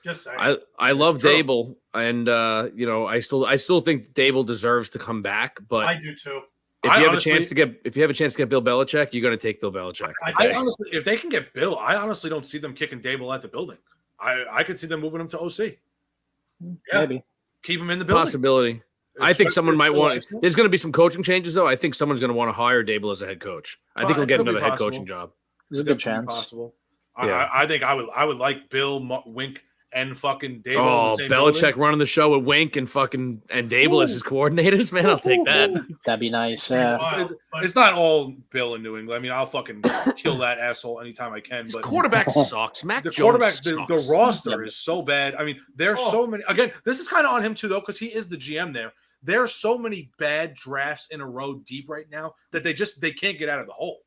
Just saying. I love true. Dable, and I still think Dable deserves to come back. But I do too. if I you have honestly- a chance to get Bill Belichick, you're going to take Bill Belichick. I I think. honestly, if they can get Bill, I honestly don't see them kicking Dable at the building. I could see them moving him to OC. Yeah. Maybe. Keep him in the building. Possibility. I think someone might want. Excellent. There's going to be some coaching changes, though. I think someone's going to want to hire Dable as a head coach. I think he'll get It'll be another head possible. coaching job. There's a Definitely good chance. possible. Yeah. I think I would like Bill, Wink, and fucking Dable. in Oh, the same Belichick building. running the show with Wink and Dable as his coordinators, man. I'll take that. That'd be nice. Pretty Yeah. wild, but It's not all Bill in New England. I mean, I'll fucking kill that asshole anytime I can. But Quarterback sucks. Mac the Jones quarterback, sucks. the roster is so bad. I mean, there's Oh. so many. Again, this is kind of on him too, though, because he is the GM there. There are so many bad drafts in a row deep right now that they can't get out of the hole.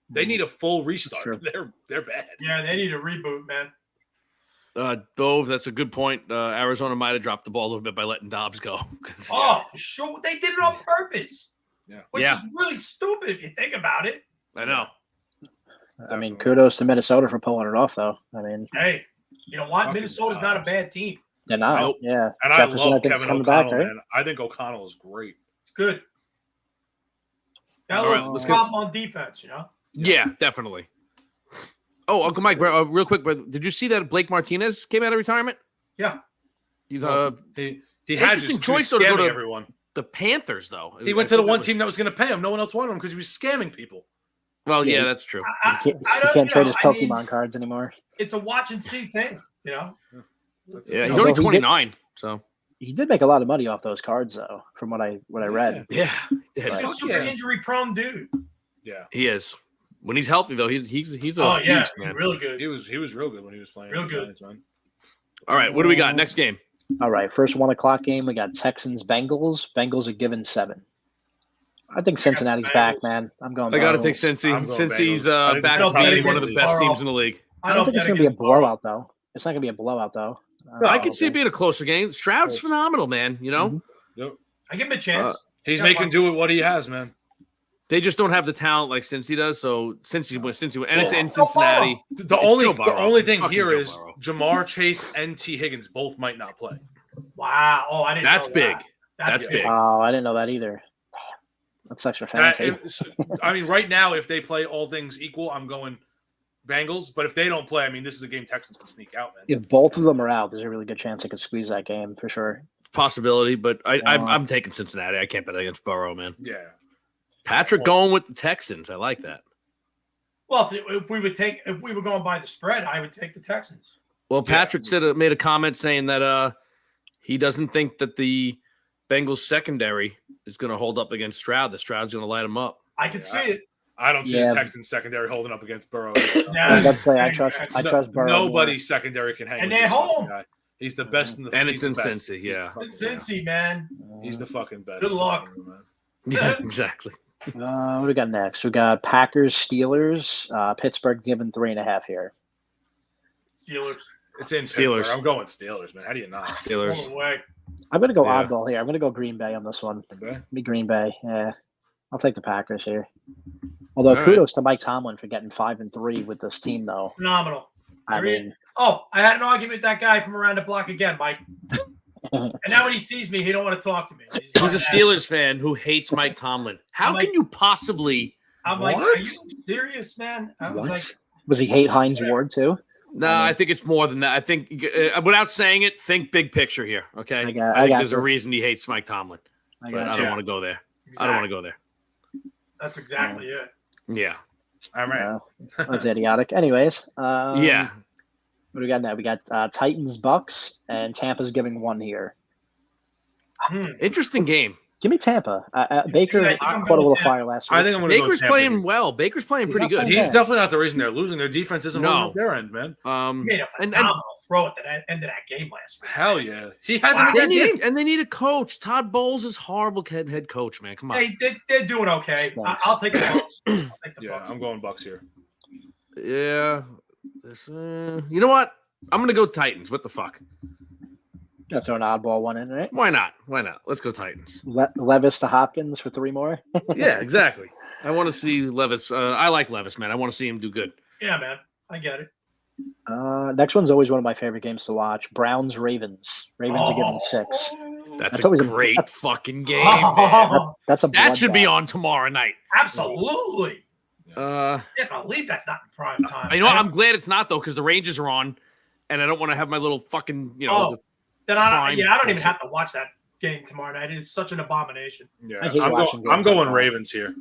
They need a full restart. True. They're bad. yeah, they need a reboot, man. Dove, that's a good point. Arizona might have dropped the ball a little bit by letting Dobbs go. 'Cause, Oh, for sure. They did it on purpose. Yeah. Which Yeah. is really stupid if you think about it. I know. I mean, Definitely. kudos to Minnesota for pulling it off, though. I mean, Hey, you know what? Fucking Minnesota's not a Dobbs. bad team. they're not. Nope. Yeah. And I Jefferson, love think, is Kevin coming O'Connell, back, right? man. I think O'Connell is great. It's good. That All right, was let's a go. problem on defense, you know? Yeah, definitely. Oh, Uncle Mike, real quick, but did you see that Blake Martinez came out of retirement? Yeah. He's He had Interesting to choice, though, to go scamming to- everyone. the Panthers, though. He went to the one team that was going to pay him. No one else wanted him because he was scamming people. Well, yeah, Yeah. that's true. You can't trade his Pokemon cards anymore. It's a watch and see thing, you know? That's Yeah, it. he's Although only he did- 29, so He did make a lot of money off those cards, though, from what I read. yeah, He's Right. a super Yeah. injury prone dude. Yeah, he is. When he's healthy, though, he's a Oh, yeah. beast, man. Really good. he was real good when he was playing. Real with the good. Giants, man. All right, what do we got next game? All right, first 1:00 game. We got Texans Bengals. Bengals are given 7. I think Cincinnati's back, Bengals. man. I'm going. I got to Bengals. take Cincy. I'm going Since he's Bengals. I think back it's to being something one of the to best borrow. teams in the league. I don't think it's going to be a blowout, though. It's not going to be a blowout, though. I can see it being a closer game. Stroud's phenomenal, man. You know, Yep. I give him a chance. He's Yeah, making fine. do with what he has, man. they just don't have the talent like Cincy does. So Cincy, and it's in Well, Cincinnati. The It's only Joe the Burrow. only thing Fucking here Joe is Burrow. Jamar Chase and T Higgins both might not play. Wow. Oh, I didn't That's know big. that. That's big. Oh, I didn't know that either. That's extra That- fancy. I mean, right now, if they play all things equal, I'm going Bengals. But if they don't play, I mean, this is a game Texans can sneak out, man. If both of them are out, there's a really good chance I could squeeze that game for sure. Possibility, but I'm taking Cincinnati. I can't bet against Burrow, man. Yeah. Patrick going with the Texans. I like that. Well, if we were going by the spread, I would take the Texans. Well, Patrick made a comment saying that he doesn't think that the Bengals secondary is going to hold up against Stroud. The Stroud's going to light him up. I could see it. I don't see Yeah. the Texans secondary holding up against Burrow. Let's say I trust Burrow. Nobody secondary can hang. And with they're this fucking home. guy. He's the best in the. And he's it's the in best. Cincy, He's the yeah. fucking- Cincy, man. He's the fucking best. Good luck. Yeah, exactly. What do we got next? We got Packers, Steelers. Pittsburgh given 3.5 here. Steelers. It's in Steelers. Steelers. I'm going Steelers, man. How do you not? Steelers. All the way. I'm gonna go Yeah. oddball here. I'm gonna go Green Bay on this one. Okay. Be Green Bay. Yeah, I'll take the Packers here. Although All right. kudos to Mike Tomlin for getting 5-3 with this team, though. Phenomenal. I Period. mean, Oh, I had an argument with that guy from around the block again, Mike. And now when he sees me, he don't want to talk to me. He's a Steelers fan who hates Mike Tomlin. How Mike- can you possibly? I'm like, What? are you serious, man? I was what? like, Was he hate Heinz Ward too? No, I think it's more than that. I think, without saying it, think big picture here. Okay, I I think got there's a you. reason he hates Mike Tomlin, but I don't want to go there. I don't want to go there. That's exactly it. Yeah, All right. That's idiotic. Anyways, yeah. What do we got now? We got Titans, Bucks, and Tampa's giving 1 here. Interesting game. Give me Tampa. Baker Yeah, I think I'm caught a going little Tampa. fire last week. I think I'm going to go Baker's Tampa. playing well. Baker's playing pretty not good. playing He's bad. definitely not the reason they're losing. Their defense isn't holding No. up their end, man. He made a And phenomenal throw at the end of that game last week. Hell yeah. He had Wow. them in that game. they need a coach. Todd Bowles is horrible head coach, man. Come on. Hey, they're doing okay. Stinks. I'll take the Bucks. I'll take the Yeah, Bucks. I'm going Bucks here. Yeah. This, you know what? I'm gonna go Titans. What the fuck? Gotta throw an oddball one in, right? Why not? Why not? Let's go Titans. Levis to Hopkins for 3 more. Yeah, exactly. I want to see Levis. I like Levis, man. I want to see him do good. Yeah, man. I get it. Next one's always one of my favorite games to watch. Browns, Ravens. Ravens are giving 6. That's That's a always a- great fucking game, man. That's a That should be bloodbath. on tomorrow night. Absolutely. Uh, Can't believe that's not in prime time. you know what? I'm glad it's not though, because the Rangers are on, and I don't want to have my little fucking, Then prime I don't even bullshit. have to watch that game tomorrow night. It's such an abomination. Yeah, I hate watching I'm games going like that. Ravens here.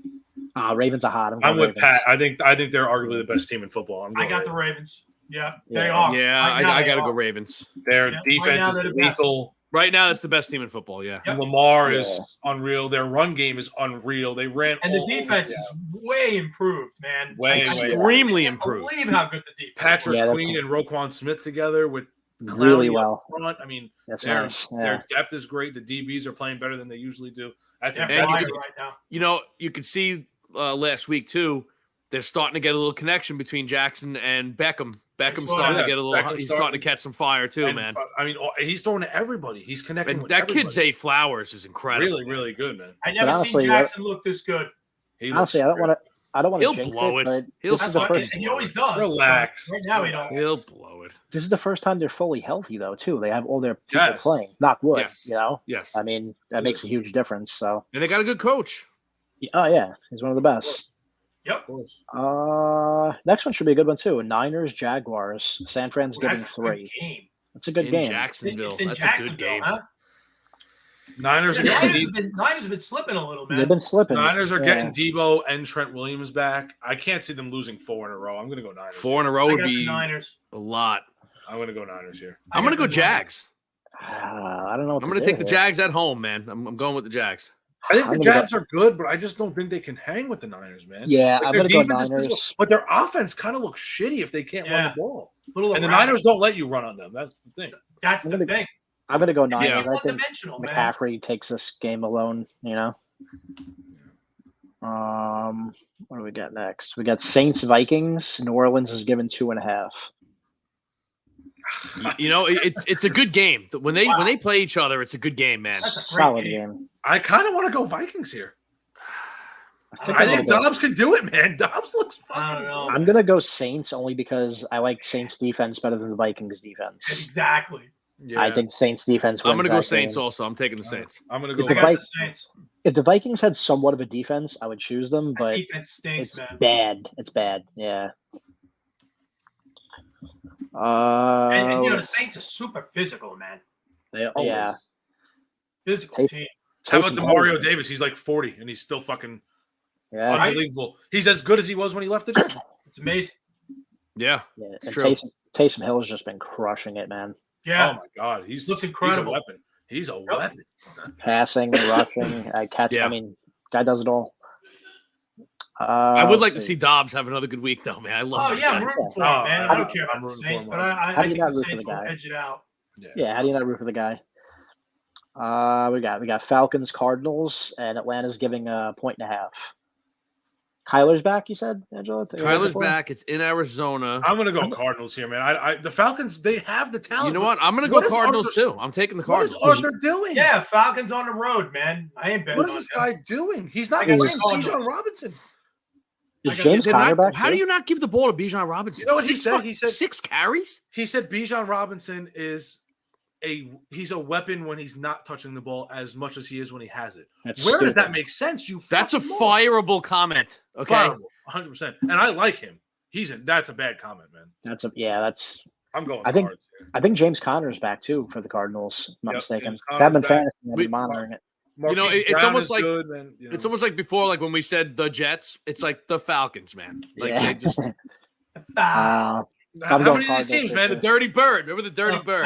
Ravens are hot. I'm going with Ravens. Pat. I think they're arguably the best team in football. I'm I going got the Ravens. Ravens. Yeah, Yeah. they are. yeah, Right now I they got to are. go Ravens. Their Yeah, right defense now is they're the best. lethal. Right now, it's the best team in football. Yeah. Yep. Lamar is unreal. Their run game is unreal. They ran And the all over defense is way improved, man. Way, I can't Extremely believe improved. how good the defense Patrick Yeah, that's- Queen and Roquan Smith together with Really Clowney well. up front. I mean, That's their, nice. Yeah. their depth is great. The DBs are playing better than they usually do. That's They're And you flying could- right now. You know, you could see last week too. They're starting to get a little connection between Jackson and Beckham. Beckham's saw starting that. to get a little. Beckham's He's starting- starting to catch some fire too, And, man. I mean, he's throwing to everybody. He's connecting And with that kid everybody. Zay Flowers is incredible. really, really good, man. I never honestly, seen Jackson look this good. He Honestly, I looks don't want to. I don't want He'll to jinx blow it, it. but He'll this is That's the what first. he always does. Relax. Right now he don't. He'll blow it. This is the first time they're fully healthy, though. Too. They have all their people Yes. playing. Knock wood. Yes. You know. Yes, I mean, that makes a huge difference. So. and they got a good coach. Oh yeah, he's one of the best. Yep. Of course. Next one should be a good one too. Niners, Jaguars. San Fran's giving That's a good 3. game. That's a good In game. Jacksonville, It's in that's a Jacksonville, good game. huh? Niners are The getting Niners have been slipping a little, man. They've been slipping. Niners are Yeah. getting Debo and Trent Williams back. I can't see them losing 4 in a row. I'm going to go Niners. 4 in a row I would got the be Niners. a lot. I'm going to go Niners here. I'm going to go Jags. I don't know. What I'm to going to do take the here. Jags at home, man. I'm going with the Jags. I think I'm the gonna Jags are good, but I just don't think they can hang with the Niners, man. Yeah, Like, I'm their gonna go defense is physical, Niners. but their offense kind of looks shitty if they can't run Yeah. the ball. Little And the erratic. Niners don't let you run on them. That's the thing. That's I'm the gonna- thing. I'm gonna go Yeah. Niners. I think One-dimensional, man. McCaffrey takes this game alone. You know. What do we got next? We got Saints Vikings. New Orleans is given 2.5. You know, it's a good game. When they play each other, it's a good game, man. That's a great Solid game. game. I kind of want to go Vikings here. think I I'm think gonna go- Dobbs can do it, man. Dobbs looks I don't fucking know. good. I'm gonna go Saints only because I like Saints defense better than the Vikings defense. Exactly. Yeah. I think Saints defense. I'm wins going to go that Saints game. also. I'm taking the Saints. I'm going If to the go I got the Vikings- Saints. If the Vikings had somewhat of a defense, I would choose them, That but defense stinks, it's man. bad. It's bad. Yeah. And you know the Saints are super physical, man. Yeah. Physical Hey, team. How about Taysom the Mario Hill. Davis? He's like 40, and he's still fucking Yeah. Right. unbelievable. He's as good as he was when he left the Jets. It's amazing. Yeah. And true. Taysom Hill has just been crushing it, man. Yeah. Oh my God, Looks incredible. He's a weapon. Passing, rushing, catch. Yeah. I mean, guy does it all. I would like to see Dobbs have another good week, though, man. I love. Oh yeah, I'm rooting for him, man. I don't care about the Saints, but I think the Saints will edge it out. Yeah, how do you not root for the guy? We got Falcons, Cardinals, and Atlanta's giving a 1.5. Kyler's back, you said, Angela? Kyler's back. It's in Arizona. I'm gonna go Cardinals here, man. The Falcons, they have the talent. You know what? I'm gonna go Cardinals too. I'm taking the Cardinals. What is Arthur doing? Yeah, Falcons on the road, man. I ain't betting. What is this guy doing? He's not playing Bijan Robinson. Is James Conner back? How do you not give the ball to Bijan Robinson? You know what he said? He said 6 carries. He said Bijan Robinson is he's a weapon when he's not touching the ball as much as he is when he has it. Where does that make sense? That's a fireable comment. Okay, fireable, 100%. And I like him. That's a bad comment, man. I'm going. I think James Conner is back too for the Cardinals. If I'm not mistaken. I've been monitoring it. Marquise it's Brown almost like good, man, it's almost like before, like when we said the Jets. It's like the Falcons, man. Like they just. How many of these teams, man? The Dirty Bird. Remember the Dirty Bird?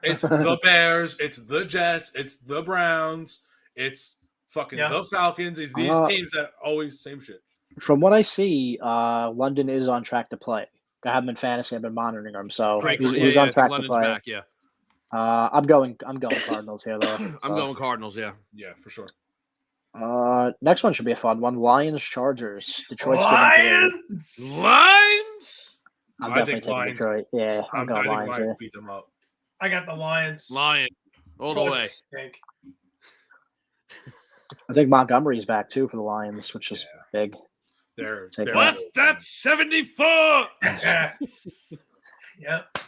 It's the Bears. It's the Jets. It's the Browns. It's fucking the Falcons. It's these teams that always same shit. From what I see, London is on track to play. I haven't been fantasy. I've been monitoring him, so he's on track to play. Back, yeah. I'm going Cardinals here, though. I'm going Cardinals, yeah. Yeah, for sure. Next one should be a fun one. Lions, Chargers. Detroit's Lions. I'm definitely taking Lions. Detroit. Yeah, I'm going Lions here. Beat them up. I got the Lions. All the way. I think Montgomery's back too for the Lions, which is big. What's that 74? Yep.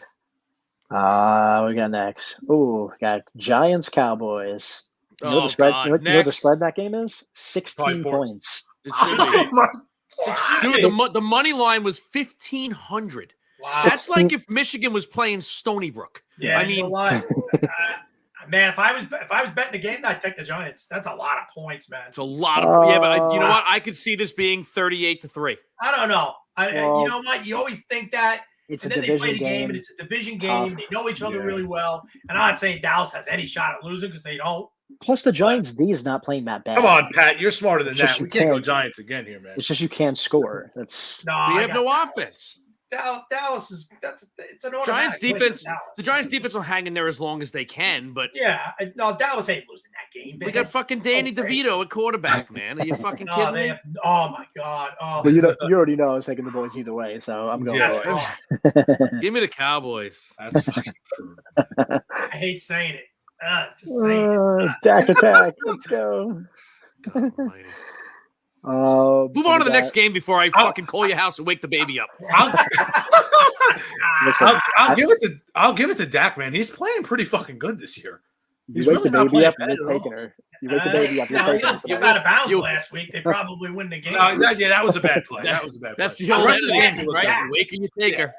We got next. Ooh, got Giants, Cowboys. You know what the spread? You know what the spread that game is? 16 points. It should be. Dude, the money line was 1,500. Wow. That's like if Michigan was playing Stony Brook. Yeah, I mean, man, if I was betting the game, I'd take the Giants. That's a lot of points, man. It's a lot of but you know what? I could see this being 38-3. I don't know. You know what? You always think that. It's and a then they play the game, and it's a division game. They know each other really well. And I'm not saying Dallas has any shot at losing because they don't. Plus, the Giants' D is not playing that bad. Come on, Pat. You're smarter than that. We can't go Giants again here, man. It's just you can't score. We have no offense. Dallas is it's an Giants defense. The Giants defense will hang in there as long as they can, but Dallas ain't losing that game. We got fucking Danny DeVito at quarterback, man. Are you fucking kidding me? Oh my god! Oh, well, you already know I was taking the boys either way, so I'm going. Give me the Cowboys. That's fucking true. I hate saying it. Just saying it. Dak attack. Let's go. God Move on to the next game before I fucking call your house and wake the baby up. I'll give it to Dak, man. He's playing pretty fucking good this year. He's really not playing bad at all. You wake the baby up. You're out of bounds last week. They probably win the game. That was a bad play. That's the old ending, right? You wake and you take her.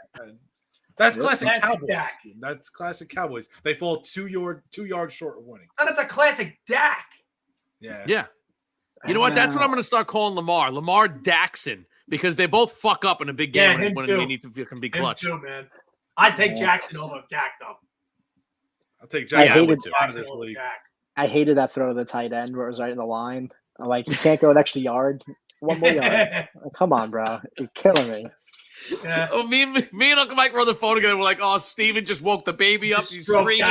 That's classic Cowboys. That's classic Cowboys. They fall 2 yards short of winning. And it's a classic Dak. Yeah. You know what? That's what I'm going to start calling Lamar Daxon, because they both fuck up in a big game when they need to be clutch. Him too, man. I'd take Jackson over Dak, though. I'll take Jackson. I hated that throw to the tight end where it was right in the line. I'm like, you can't go an extra yard. One more yard. Come on, bro. You're killing me. Yeah. Oh, me and Uncle Mike were on the phone together. We're like, oh, Steven just woke the baby up. He's screaming.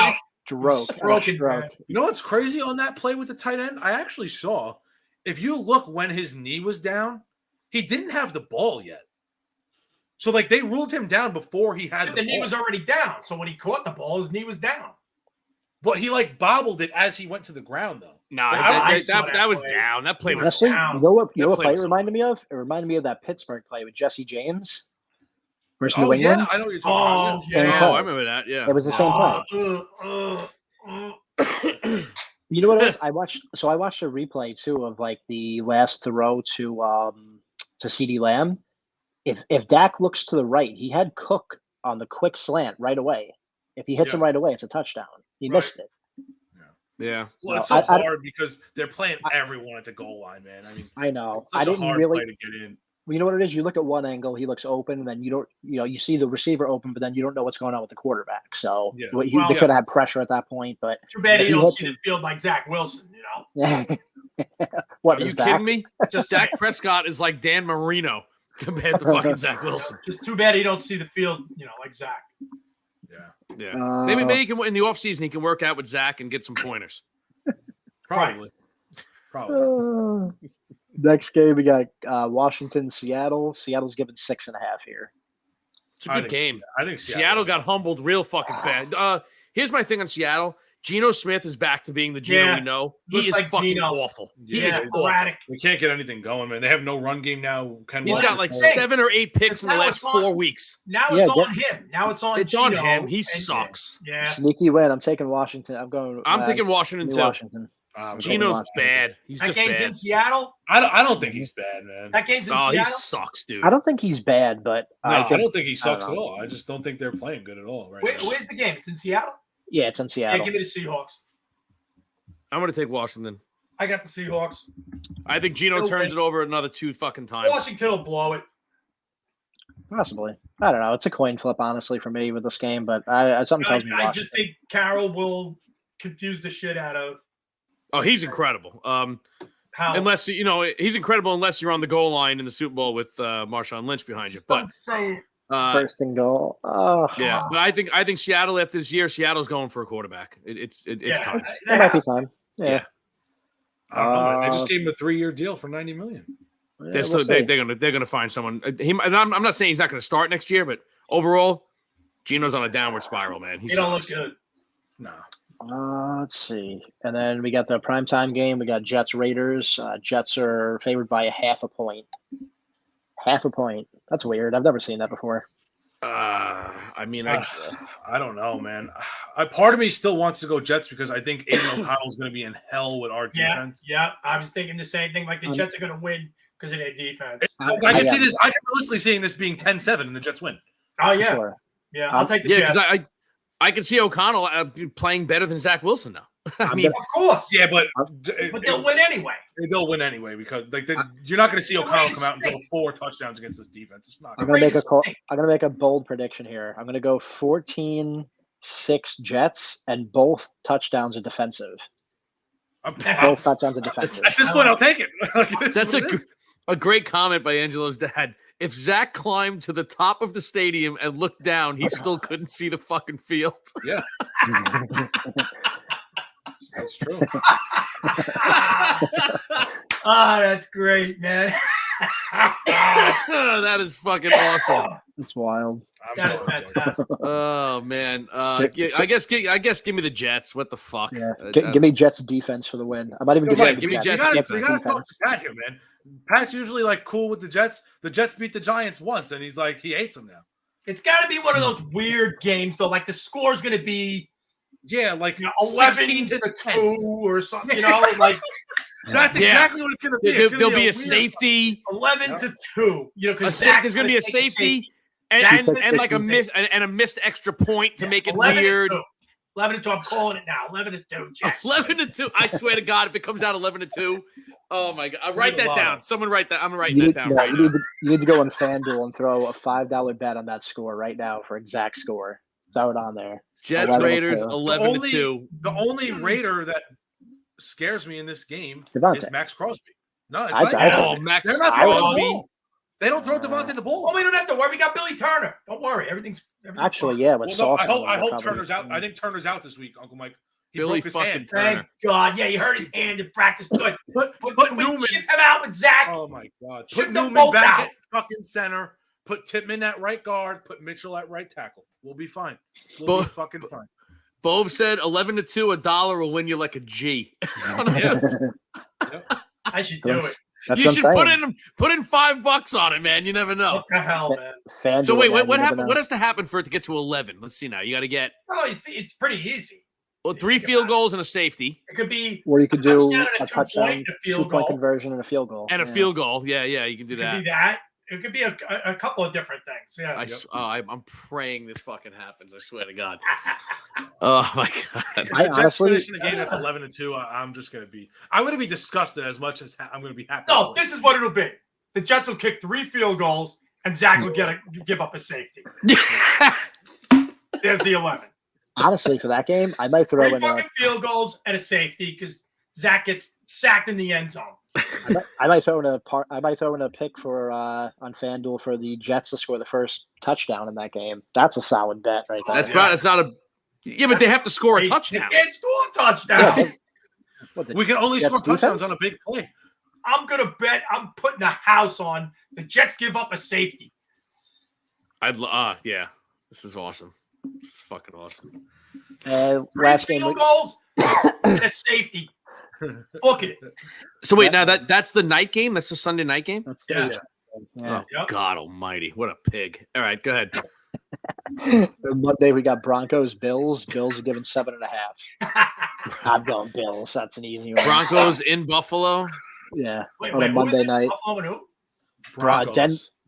Stroke. You know what's crazy on that play with the tight end? I actually saw, if you look when his knee was down, he didn't have the ball yet. So, like, they ruled him down before he had the ball. The knee was already down. So when he caught the ball, his knee was down. But he, like, bobbled it as he went to the ground, though. No, that was down. That play was down. You know what play it reminded me of? It reminded me of that Pittsburgh play with Jesse James versus New England. Yeah, I know what you're talking about. I remember that. Yeah, it was the same play. You know what it is? I watched a replay too of like the last throw to CeeDee Lamb. If Dak looks to the right, he had Cook on the quick slant right away. If he hits him right away, it's a touchdown. He missed it. Yeah. Well, it's so hard because they're playing everyone at the goal line, man. I mean, I know. It's such a hard play to get in. Well, you know what it is? You look at one angle, he looks open, and then you see the receiver open, but then you don't know what's going on with the quarterback. So Yeah. they Well, could have had pressure at that point, but Too bad He you don't hits see him. the field like Zach Wilson, you know? what Are is you back? kidding me? Just Dak Prescott is like Dan Marino compared to fucking Zach Wilson. Just too bad he don't see the field, like Zach. Yeah, Yeah. Maybe he can in the offseason he can work out with Zach and get some pointers. probably. Probably. Next game, we got Washington, Seattle. Seattle's given 6.5 here. It's a good game. I think Seattle got humbled real fucking fast. Here's my thing on Seattle. Geno Smith is back to being the Geno we know. He Looks is like fucking Geno. awful. He Yeah, is awful. erratic. We can't get anything going, man. They have no run game now. He's got like 7 or 8 picks in the Now last it's on- 4 weeks. Now it's Yeah, on him. Now it's on It's on Geno, him. He and- sucks. Yeah. Sneaky win. I'm taking Washington. I'm thinking Washington give me too. Washington. Geno's Washington. bad. He's That just game's in bad. Seattle. I don't think he's bad, man. That game's in Oh, Seattle. he sucks, dude. I don't think he's bad, but No, I don't think he sucks I at don't all. I just don't think they're playing good at all right now. Where's the game? It's in Seattle. yeah, it's in Yeah, Seattle. give me the Seahawks. I'm going to take Washington. I got the Seahawks. I think Geno It'll turns win. it over another 2 fucking times. Washington will blow it. Possibly. I don't know. It's a coin flip, honestly, for me with this game, but something tells me I Washington. just think Carroll will confuse the shit out of Oh, he's incredible. how. Unless he's incredible unless you're on the goal line in the Super Bowl with Marshawn Lynch behind you. But so First and goal. Oh, yeah, but I think Seattle after this year, Seattle's going for a quarterback. It's time. It might be time. Yeah. I don't know, man. They just gave him a 3-year deal for $90 million. Yeah, They're we'll see. gonna find someone. And I'm not saying he's not going to start next year, but overall, Geno's on a downward spiral, man. He He don't look sucks. good. No. Let's see. And then we got the primetime game. We got Jets Raiders. Jets are favored by 0.5 point. 0.5 point. That's weird. I've never seen that before. I mean, I don't know, man. Part of me still wants to go Jets because I think Aiden O'Connell's going to be in hell with our Yeah, defense. yeah. I was thinking the same thing. Like the Jets are going to win because of their defense. I can see this. I can realistically seeing this being 10-7 and the Jets win. Oh yeah, Sure. yeah. I'll take the yeah, Jets. because I can see O'Connell playing better than Zach Wilson now. I mean, Of course. Yeah, but They'll win anyway. they'll win anyway because you're not going to see The O'Connell way come out and throw it's 4 touchdowns against this defense. It's not. I'm Gonna gonna make a Raiders call. stink. I'm gonna make a bold prediction here. I'm gonna go 14-6 Jets, and both touchdowns are defensive. Both touchdowns are defensive. At this point, I'll take it. that's a great comment by Angelo's dad. If Zach climbed to the top of the stadium and looked down, he still couldn't see the fucking field. Yeah, that's true. That's great, man. That is fucking awesome. It's wild. That is fantastic. Oh man. Give- I guess give me the Jets. What the fuck? Yeah. Give me Jets defense for the win. I might even You're give, right. you give me the Jets You Jets gotta talk defense. to Pat here, man. Pat's usually like cool with the Jets. The Jets beat the Giants once, and he's like he hates them now. It's got to be one of those weird games, though. Like the score's going to be Yeah, like 11 16 to to 2 10. or something. Like That's Yeah. exactly what it's going to be. It's There'll gonna be a weird- safety. 11 to 2. Because There's going to be a safety and Zach's like a safety. miss and a missed extra point to make it 11 weird. To 2. 11 to 2. I'm calling it now. 11 to 2. Jets. 11 to 2. I swear to God, if it comes out 11 to 2, oh my God! Write a that lot. down. Someone write that. I'm writing You that need, down right now. you need to go on FanDuel and throw a $5 bet on that score right now for exact score. Throw it on there. Jets 11 to Raiders 2. 11 to 2. The only Raider that scares me in this game Devontae. is Max Crosby. No, it's I- not. I- Oh, Max They're not throwing the Crosby. ball. They don't throw Devontae the ball. Well, we don't have to worry. We got Billy Turner. Don't worry. Everything's Actually, fine. yeah. With Well, no, I Sauce hope probably- Turner's out. I think Turner's out this week, Uncle Mike. He Billy broke his fucking hand. Turner. Thank God. Yeah, you hurt his hand in practice. Good. But We Newman. ship him out with Zach. Oh my God! Ship Put them Newman both back out. at fucking center. Put Tippmann at right guard. Put Mitchell at right tackle. We'll be fine. We'll be Both- fucking fine. Bove said 11 to 2. $1 will win you like a G. I should do it. That's You what should I'm put in $5 on it, man. You never know. What the hell, man? saying. So FanDuel, wait, man, what you never happened? know. What has to happen for it to get to 11? Let's see now. You got to get Oh, it's pretty easy. 3 field goals and a safety It could be Or you could do touchdown and a a 2-point touchdown, and a field 2-point goal. conversion, and a field goal. and a Yeah. field goal. Yeah, you can do It could that. be that. It could be a couple of different things. Yeah. I'm praying this fucking happens. I swear to God. Oh my God. If I the Jets honestly- finish in a game that's 11 to 2. I'm just gonna be. I'm gonna be disgusted as much as I'm gonna be happy. No, this is what it'll be. the Jets will kick 3 field goals, and Zach will give up a safety. There's the 11. Honestly, for that game, I might throw 3 in a fucking field goals and a safety because Zach gets sacked in the end zone. I might throw in a pick for on FanDuel for the Jets to score the first touchdown in that game. That's a solid bet right there. That's not a. Yeah, but they have to score a touchdown. They can't score a touchdown. We can only score touchdowns on a big play. I'm gonna bet. I'm putting a house on the Jets give up a safety. Yeah, this is awesome. This is fucking awesome. 3 Last game, field goals and a safety. Book it. So wait, now that's the night game. That's the Sunday night game. That's Yeah. Yeah. Oh, God Almighty, what a pig! All right, go ahead. Monday we got Broncos, Bills. Bills are given 7.5. I'm going Bills. That's an easy one. Broncos in Buffalo. Yeah. Wait, on a Monday night. Buffalo and who?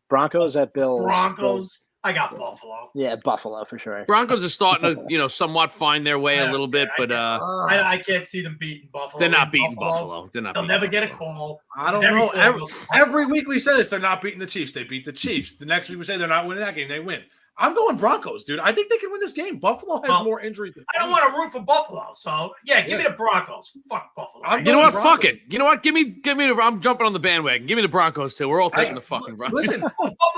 Broncos at Bills. Broncos. I got Buffalo. Yeah, Buffalo for sure. Broncos are starting to, somewhat find their way a little bit, but I can't see them beating Buffalo. they're not beating Buffalo. They're not. They'll never get a call. I don't know. Every week we say this, they're not beating the Chiefs. They beat the Chiefs. The next week we say they're not winning that game. They win. I'm going Broncos, dude. I think they can win this game. Buffalo has more injuries than I don't want to root for Buffalo, so give me the Broncos. Fuck Buffalo. You know what? Fuck it. You know what? Give me the. I'm jumping on the bandwagon. Give me the Broncos too. We're all taking the fucking Broncos. Listen,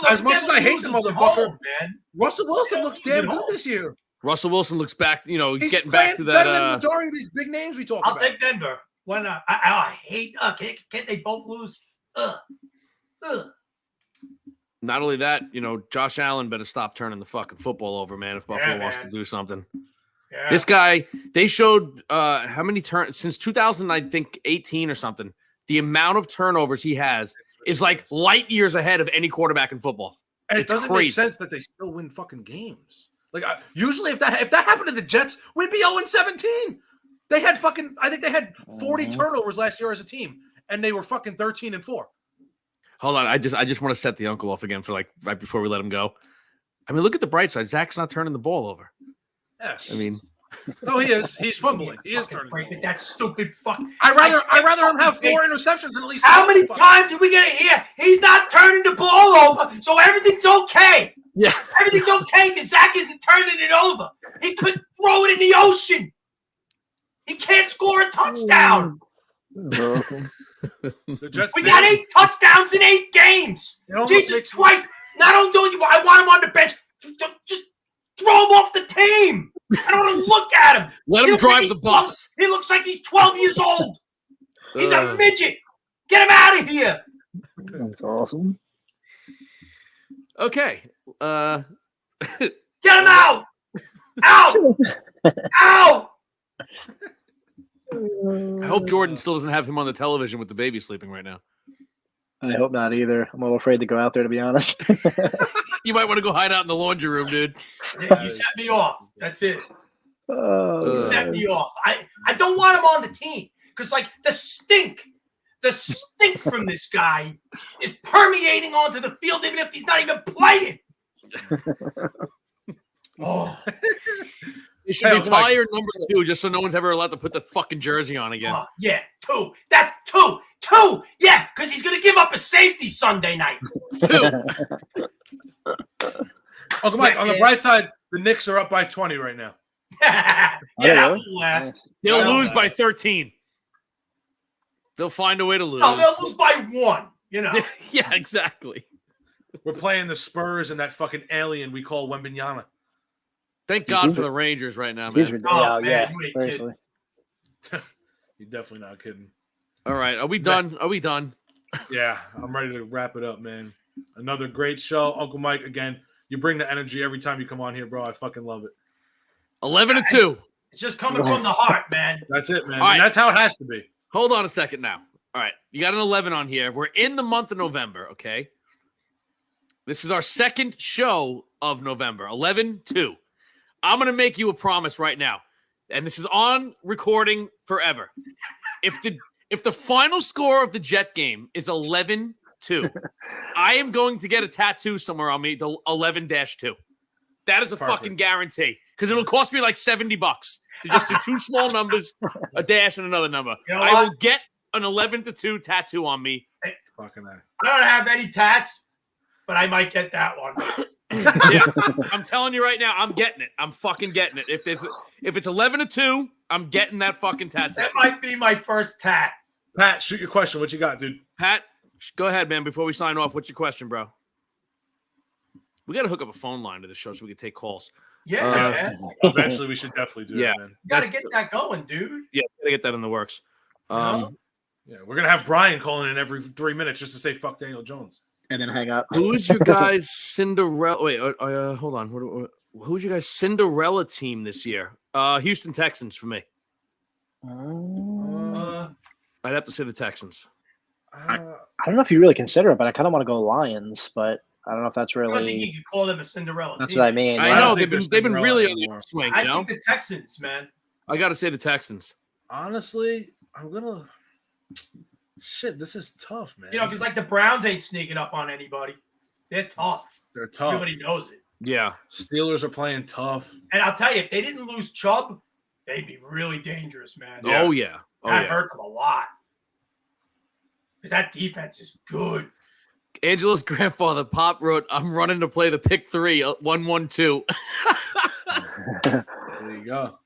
as much as I hate the motherfucker, man, Russell Wilson looks damn good this year. Russell Wilson looks back. He's getting back to that. Better than the majority of these big names we talk about. I'll take Denver. Why not? I hate. Can't they both lose? Not only that, Josh Allen better stop turning the fucking football over, man, if Buffalo wants to do something. Yeah. This guy, they showed how many turns since 2018 or something. The amount of turnovers he has is like light years ahead of any quarterback in football. And it doesn't make sense that they still win fucking games. Like usually, if that happened to the Jets, we'd be 0-17. They had I think they had 40 turnovers last year as a team, and they were fucking 13-4. Hold on, I just want to set the uncle off again for right before we let him go. I mean, look at the bright side. Zach's not turning the ball over. Yeah, I mean, no, he is. He's fumbling. He is turning the ball over. That stupid fuck. I'd rather him have 4 interceptions than at least. How many times did we get to hear he's not turning the ball over, so everything's okay? Yeah, everything's okay because Zach isn't turning it over. He could throw it in the ocean. He can't score a touchdown. We got 8 touchdowns in 8 games. Jesus Christ. Not only do I want him on the bench, just throw him off the team. I don't want to look at him. Let him drive the bus. He looks like he's 12 years old. He's a midget. Get him out of here. That's awesome. Okay. Get him out. Out. Out. I hope Jordan still doesn't have him on the television with the baby sleeping right now. I hope not either. I'm a little afraid to go out there, to be honest. You might want to go hide out in the laundry room, dude. You set me off. That's it. You set me off. I don't want him on the team because, the stink from this guy is permeating onto the field, even if he's not even playing. You should retire number 2 just so no one's ever allowed to put the fucking jersey on again. 2. That's 2. 2. Yeah, because he's going to give up a safety Sunday night. 2. Uncle Mike, on the bright side, the Knicks are up by 20 right now. That will last. They'll lose by 13. They'll find a way to lose. No, they'll lose by 1. Yeah, exactly. We're playing the Spurs and that fucking alien we call Wembanyama. Thank God for the Rangers right now, man. Yeah, seriously. You're definitely not kidding. All right, are we done? Are we done? Yeah, I'm ready to wrap it up, man. Another great show. Uncle Mike, again, you bring the energy every time you come on here, bro. I fucking love it. 11-2. It's just coming from the heart, man. That's it, man. All right. And that's how it has to be. Hold on a second now. All right, you got an 11 on here. We're in the month of November, okay? This is our second show of November, 11-2. I'm going to make you a promise right now, and this is on recording forever. If the final score of the Jet game is 11-2, I am going to get a tattoo somewhere on me, the 11-2. That is a fucking guarantee, because it'll cost me like $70 to just do 2 small numbers, a dash and another number. You know I will get an 11-2 tattoo on me Fucking A. I don't have any tats, but I might get that one. Yeah, I'm telling you right now, I'm getting it. I'm fucking getting it. If it's 11-2, I'm getting that fucking tattoo. That might be my first tat. Pat, shoot your question. What you got, dude? Pat, go ahead, man. Before we sign off, what's your question, bro? We got to hook up a phone line to the show so we can take calls. Yeah, man. Eventually, we should definitely do Yeah. it, man. You got to get that going, dude. Yeah, gotta get that in the works. Yeah, we're gonna have Brian calling in every 3 minutes just to say "fuck Daniel Jones" and then hang up. Who's your guys' Cinderella? Wait, hold on. Who's your guys' Cinderella team this year? Houston Texans for me. I'd have to say the Texans. I don't know if you really consider it, but I kind of want to go Lions, but I don't know if that's I don't think really. you could call them a Cinderella That's team. what I mean. I I know don't they've think been they're really Cinderella on the anymore. upswing. I You know, think the Texans, man. I got to say the Texans. Honestly, I'm gonna. Shit, this is tough, man. You know, because like the Browns ain't sneaking up on anybody. They're tough. they're tough. Everybody knows it. Yeah, Steelers are playing tough. And I'll tell you, if they didn't lose Chubb, they'd be really dangerous, man. Yeah. Oh yeah. That hurt them a lot. Because that defense is good. Angela's grandfather, Pop, wrote, "I'm running to play the pick 3, 1-1-2." There you go.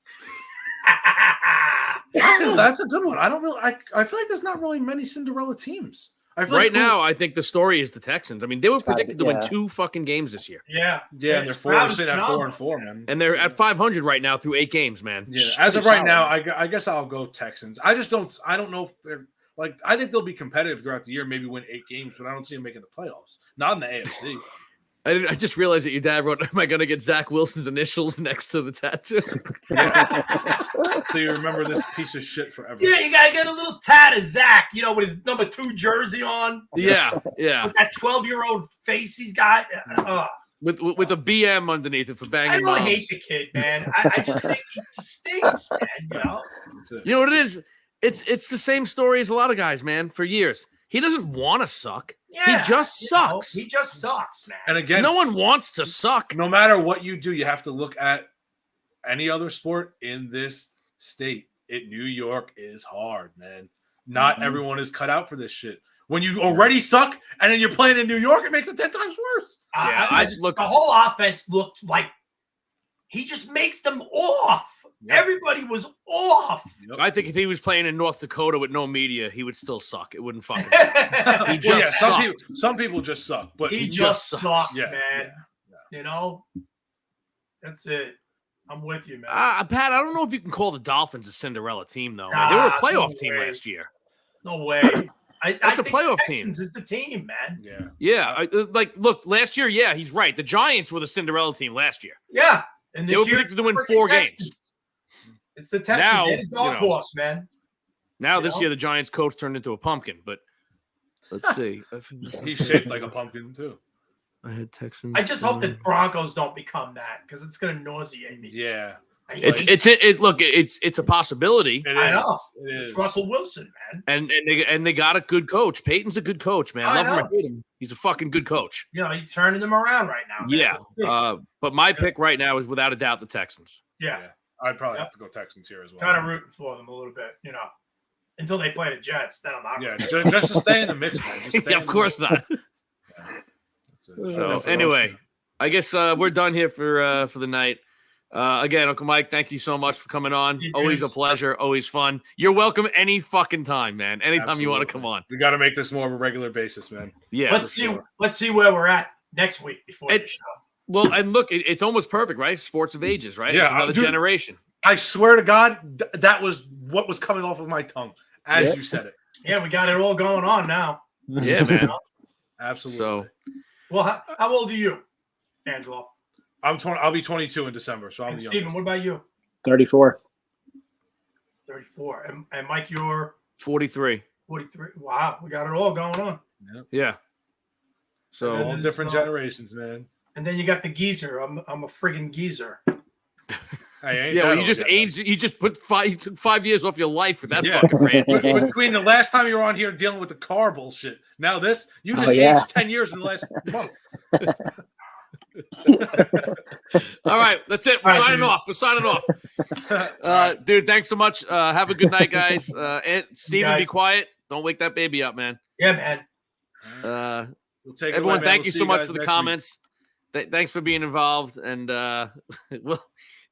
I don't know, that's a good one. I don't really. I feel like there's not really many Cinderella teams. I feel Right like now, I think the story is the Texans. I mean, they were gotta be- predicted to win yeah. 2 fucking games this year, Yeah. yeah, and they're sitting at 4-4, man. and they're at 500 right now through 8 games, man. Yeah, as of right now, I guess I'll go Texans. I don't know if they're like. I think they'll be competitive throughout the year, maybe win 8 games, but I don't see them making the playoffs. Not in the AFC. I just realized that your dad wrote, "Am I going to get Zach Wilson's initials next to the tattoo?" So you remember this piece of shit forever. Yeah, you got to get a little tat of Zach, you know, with his number 2 jersey on. Yeah, yeah, With that 12-year-old face he's got. with a BM underneath it for I banging don't moms. hate the kid, man. I just think he just stinks, man, you know? That's it. You know what it is? It's the same story as a lot of guys, man. For years, he doesn't want to suck. Yeah, He just you know, sucks. he just sucks, man. And again, No one wants to suck. no matter what you do, you have to look at any other sport in this state. In New York is hard, man. Not everyone is cut out for this shit. When you already suck and then you're playing in New York, it makes it 10 times worse. Yeah, I I just look- the whole offense looked like he just makes them off. Yep. Everybody was off. I think if he was playing in North Dakota with no media, he would still suck. It wouldn't fucking. Well, just some people just suck, but he just just sucks. sucks, Yeah, man. You know, that's it. I'm with you, man. Pat, I don't know if you can call the Dolphins a Cinderella team though. They were a Nah, playoff no team way. last year. No way. I That's a think playoff the team. Texans is the team, man. yeah. Yeah, look, last year, yeah, he's right. The Giants were the Cinderella team last year. Yeah, and They this were year, predicted to win freaking 4 Texans. games. It's the Texans. Now, They're the dog you know. horse, man. Now You this know? year, the Giants coach turned into a pumpkin. But let's see. He's shaped like a pumpkin too. I had Texans. I just hope the Broncos don't become that because it's going to nauseate me. Yeah. I hate It's a possibility, It I is. know. It It's is. Russell Wilson, man. and they got a good coach. Peyton's a good coach, man. I Love him know. or hate him, he's a fucking good coach. You know, he's turning them around right now. Man. Yeah. That's big. But my pick right now is without a doubt the Texans. Yeah. Yeah. I'd probably have to go Texans here as well. Kind of rooting for them a little bit, you know, until they play the Jets. Then I'm not. Yeah, just to stay in the mix, man. Just stay Yeah, in of the course mix. not. That's it. So Definitely anyway, awesome. I guess we're done here for the night. Again, Uncle Mike, thank you so much for coming on. You Always a dudes. pleasure. Always fun. You're welcome any fucking time, man. Anytime you want to Absolutely. come on. We got to make this more of a regular basis, man. Yeah. Let's see where we're at next week before And- the show. Well, and look, it's almost perfect, right? Sports of ages, right? Yeah, It's another dude. generation. I swear to God, that was what was coming off of my tongue as Yeah. you said it. Yeah, we got it all going on now. Yeah, man. Absolutely. So Well, how old are you, Angelo? I'm 20. I'll be 22 in December, so I'm And the Steven, youngest. what about you? 34. 34. And Mike, you're 43. 43. Wow, we got it all going on. Yeah. So And All then different so- generations, man. And then you got the geezer. I'm a friggin' geezer. Hey, ain't yeah, that well, you old just yet, man. aged. You just you took 5 years off your life with that Yeah. fucking rant. Between the last time you were on here dealing with the car bullshit, now this, you just Oh, yeah. aged 10 years in the last month. All right, that's it. We're All right, signing dudes. off. We're signing off. Dude, thanks so much. Have a good night, guys. And Steven, be guys. quiet. Don't wake that baby up, man. Yeah, man. We'll take it Everyone, away, man. thank We'll you see so much guys for the next week. comments. Thanks for being involved. And well,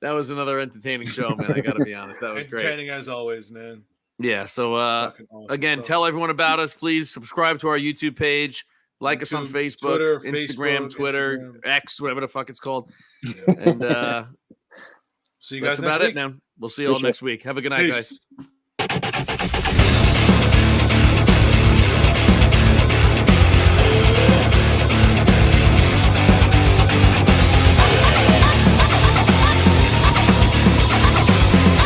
that was another entertaining show, man. I got to be honest. That was great. Entertaining as always, man. Yeah. So Fucking awesome. again, So, tell everyone about us. Please subscribe to our YouTube page. Like us on YouTube, Facebook, Twitter, Instagram, Facebook, Twitter, Instagram. X, whatever the fuck it's called. Yeah. And See you guys that's next about week. it now. We'll see you all Appreciate it. next week. Have a good night, guys. Peace.